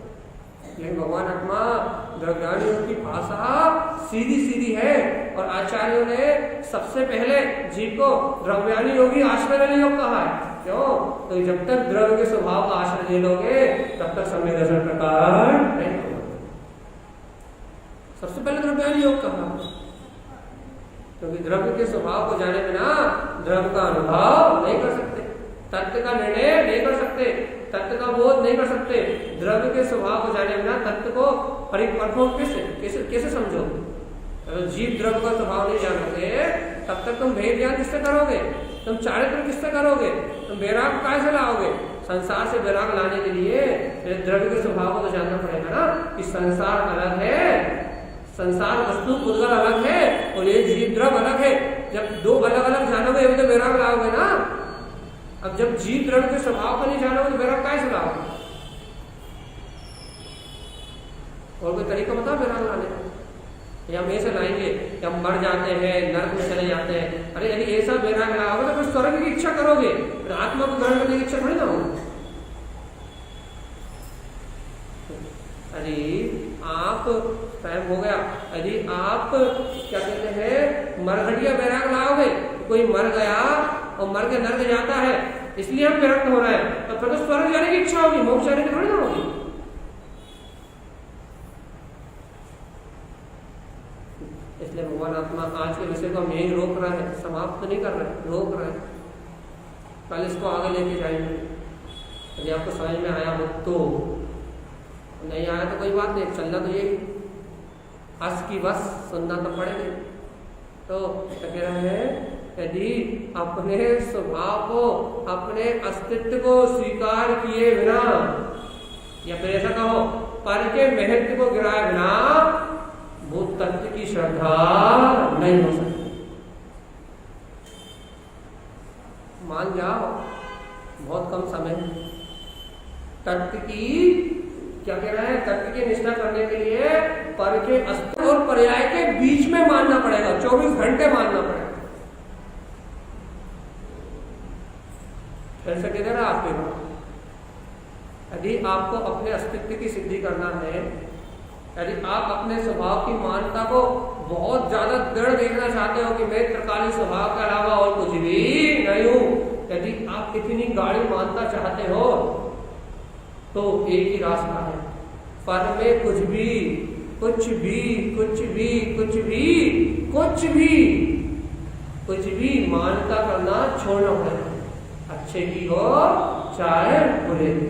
लेकिन भगवान आत्मा द्रव्यानी योग की भाषा सीधी सीधी है। और आचार्यों ने सबसे पहले जीव को द्रव्यानी योगी आश्रय लेने योग कहा है। क्यों? तो जब तक द्रव्य के स्वभाव का आश्रय ले लोगे तब तक सम्यक दर्शन प्रकट नहीं होगा। सबसे पहले द्रव्यानी योग कहा, क्योंकि द्रव्य के स्वभाव को जाने बिना द्रव्य का अनुभव नहीं कर सकते, तत्व का निर्णय नहीं कर सकते, तत्व का बोध नहीं कर सकते। द्रव्य के स्वभाव को जाने बिना तत्व को परिपक्व कैसे समझोगे? अगर जीव द्रव्य का स्वभाव नहीं जानोगे तब तक तुम भेद ज्ञान किससे करोगे? तुम चारित्र किससे करोगे? तुम वैराग कैसे लाओगे? संसार से वैराग लाने के लिए द्रव्य के स्वभाव को तो जानना पड़ेगा ना, कि संसार अलग है, संसार वस्तु पुद्गल अलग है और ये जीव द्रव्य अलग है। जब दो अलग अलग जानोगे तो वैराग लाओगे ना। अब जब जीव द्रव्य के स्वभाव को नहीं जानोगे तो वैराग कैसे लाओगे? और कोई तरीका बताओ वैराग लाने का? या हम ऐसे लाएंगे कि हम मर जाते हैं, नरक में चले जाते हैं। अरे यदि ऐसा वैराग लाओगे तो फिर स्वर्ग की इच्छा करोगे, फिर आत्मा को ग्रहण करने की इच्छा थोड़ी ना होगी। यदि आप टाइम हो गया, यदि आप क्या कहते हैं मरघटिया वैराग लाओगे, कोई मर गया और मर के नरक जाता है इसलिए हम विरक्त हो रहे हैं, तो फिर तो स्वर्ग जाने की इच्छा होगी, मोक्ष जाने की थोड़ी ना होगी। इसलिए भगवान आत्मा आज के विषय को हम यही रोक रहे हैं, समाप्त तो नहीं कर रहे, रोक रहे हैं। कल इसको आगे लेके जाएंगे। यदि आपको समझ में आया हो तो, नहीं आया तो कोई बात नहीं, चलना तो यही हंस की बस सुनना तो पड़ेगा। तो क्या कह रहे हैं? यदि अपने स्वभाव को, अपने अस्तित्व को स्वीकार किए बिना, या फिर ऐसा कहो पर के महत्व को गिराए बिना भूत तत्व की श्रद्धा नहीं हो सकती। मान जाओ बहुत कम समय, तत्व की क्या कह रहा है? तत्व की निष्ठा करने के लिए पर के अस्तित्व और पर्याय के बीच में मानना पड़ेगा, 24 घंटे मानना पड़ेगा। फिर से कह रहा आपके बात, यदि आपको अपने अस्तित्व की सिद्धि करना है, यदि आप अपने स्वभाव की मान्यता को बहुत ज्यादा दृढ़ देखना चाहते हो कि मैं त्रिकालीन स्वभाव के अलावा और कुछ भी नहीं हूं, यदि आप इतनी गाढ़ी मान्यता चाहते हो तो एक ही रास्ता है, पर में कुछ भी कुछ भी कुछ भी कुछ भी कुछ भी कुछ भी मान्यता करना छोड़ना पड़ेगा, अच्छे की हो चाहे बुरे की।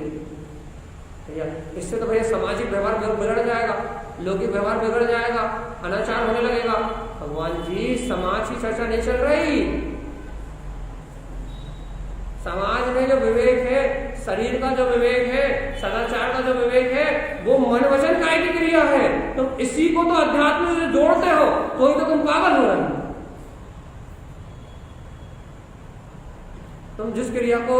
भैया इससे तो भैया सामाजिक व्यवहार बिगड़ जाएगा, लौकिक व्यवहार बिगड़ जाएगा, अनाचार होने लगेगा। भगवान जी समाज की चर्चा नहीं चल रही। समाज में जो विवेक है, शरीर का जो विवेक है, सदाचार का जो विवेक है, वो मन वचन काय की क्रिया है। तुम इसी को तो अध्यात्म से जोड़ते हो, कोई तो तुम पागल हो रहे हो। तुम जिस क्रिया को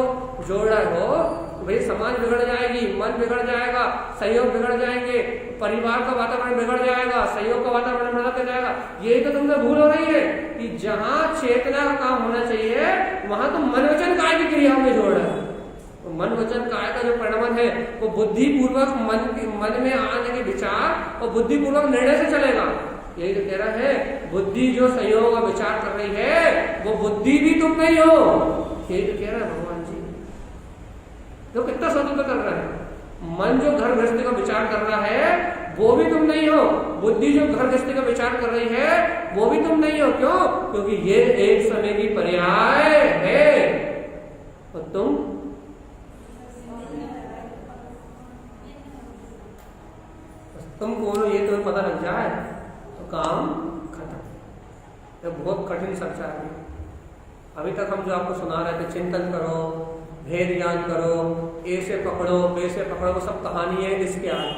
जोड़ रहे हो भाई, समाज बिगड़ जाएगी, मन बिगड़ जाएगा, सहयोग बिगड़ जाएंगे, परिवार का वातावरण बिगड़ जाएगा, सहयोग का वातावरण बिगड़ जाएगा। यही तो तुमसे भूल हो रही है कि जहां चेतना का काम होना चाहिए वहां तुम मन वचन काय की क्रिया में जोड़ रहे हो। तो मन वचन काय का जो परिणाम है वो बुद्धिपूर्वक मन में आने के विचार और बुद्धिपूर्वक निर्णय से चलेगा। यही तो कह रहा है, बुद्धि जो सहयोग का विचार कर रही है वो बुद्धि भी तुम नहीं हो। यही तो कह रहा है भगवान जी। तो कितना स्वतंत्र कर रहा है। मन जो घर गृहस्थी का विचार कर रहा है वो भी तुम नहीं हो, बुद्धि जो घर गृहस्थी का विचार कर रही है वो भी तुम नहीं हो। क्यों? क्योंकि ये एक समय की पर्याय है और तुम कौन हो ये तुम्हें पता लग जाए तो काम खत्म। ये बहुत कठिन चर्चा है। अभी तक हम जो आपको सुना रहे थे, चिंतन करो, भेद ज्ञान करो, ए से पकड़ो, बे से पकड़ो, वो सब कहानी है इसके आगे।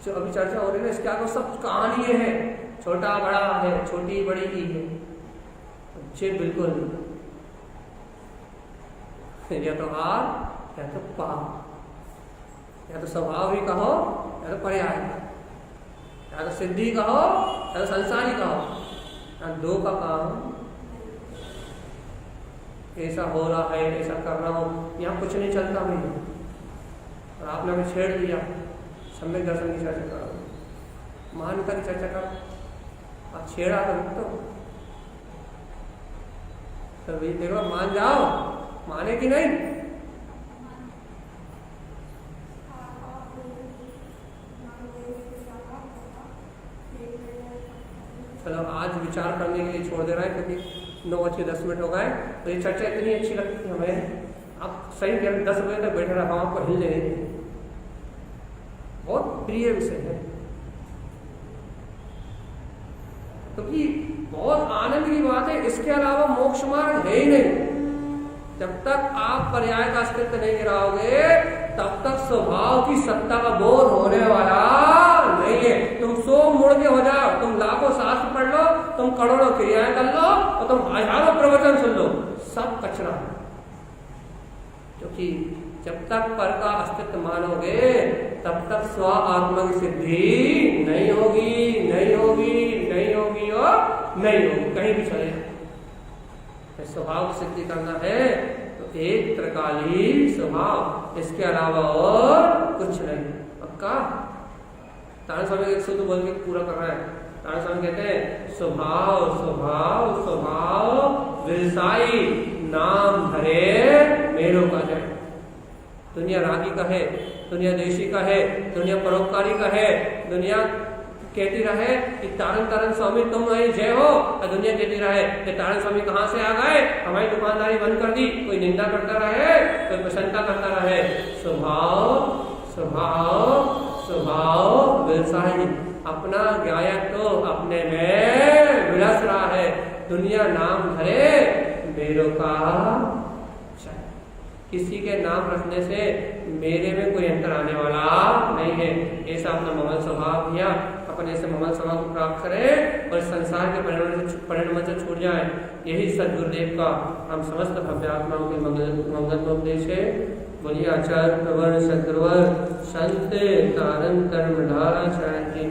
जो अभी चर्चा हो रही है इसके आगे सब कहानी है, छोटा बड़ा है, छोटी बड़ी की है। अच्छे बिल्कुल नहीं, या तो हार या तो पाप, या तो स्वभाव ही कहो या तो पर्याय, या तो सिद्धि कहो या तो संसारी कहो। दो का काम ऐसा हो रहा है, ऐसा कर रहा हूँ, यहाँ कुछ नहीं चलता भाई। और आपने हमें छेड़ दिया, सम्यक दर्शन की चर्चा करो, मान्यता की चर्चा करो, आप छेड़ा तो तभी देखो मान जाओ, माने कि नहीं। चलो आज विचार करने के लिए छोड़ दे रहा है क्योंकि 9:10 हो गए। तो ये चर्चा इतनी अच्छी लगती है हमें, आप सही 10 बजे तक बैठे रहा, हम आपको हिलने नहीं देंगे। बहुत प्रिय विषय है क्योंकि बहुत आनंद की बात है। इसके अलावा मोक्ष मार्ग है ही नहीं। जब तक आप पर्याय का अस्तित्व नहीं गिराओगे तब तक स्वभाव की सत्ता का बोध होने वाला नहीं है। तुम 100 मुड़ के हो जाओ, तुम लाखों शास्त्र पढ़ लो, तुम करोड़ों क्रियाएं कर लो और तुम हजारों प्रवचन सुन लो, सब कचरा। क्योंकि जब तक पर का अस्तित्व मानोगे तब तक स्व आत्मा की सिद्धि नहीं होगी, नहीं होगी, नहीं होगी और नहीं होगी, कहीं भी चले। स्वभाव की सिद्धि करना है तो एक त्रिकालीन स्वभाव, इसके अलावा और कुछ नहीं। पक्का? तारण स्वामी एक सूत्र बोल के पूरा कर रहा है। तारण स्वामी कहते हैं स्वभाव स्वभाव स्वभाव विरसाई नाम धरे मेरो का जय। दुनिया रागी का है, दुनिया देशी का है, दुनिया परोपकारी का है। दुनिया कहती रहे कि तारण तारण स्वामी तुम जय हो, और दुनिया कहती रहे कि तारण स्वामी कहाँ से आ गए, हमारी दुकानदारी बंद कर दी। कोई निंदा करता रहे, कोई प्रशंसा करता रहे। स्वभाव स्वभाव स्वभाव व्यवसाय, अपना गायक तो अपने में विलस रहा है। दुनिया नाम धरे मेरो का, किसी के नाम रखने से मेरे में कोई अंतर आने वाला नहीं है। ऐसा अपना ममल स्वभाव किया, अपने से ममल स्वभाव को प्राप्त करें और संसार के परिणाम से छूट जाए। यही सदगुरुदेव का हम समस्त भव्य आत्माओं के मंगल उपदेश है। बोलिए आचार्य प्रवर सदगुरुवर संत तारण कर्म ढाला चाहे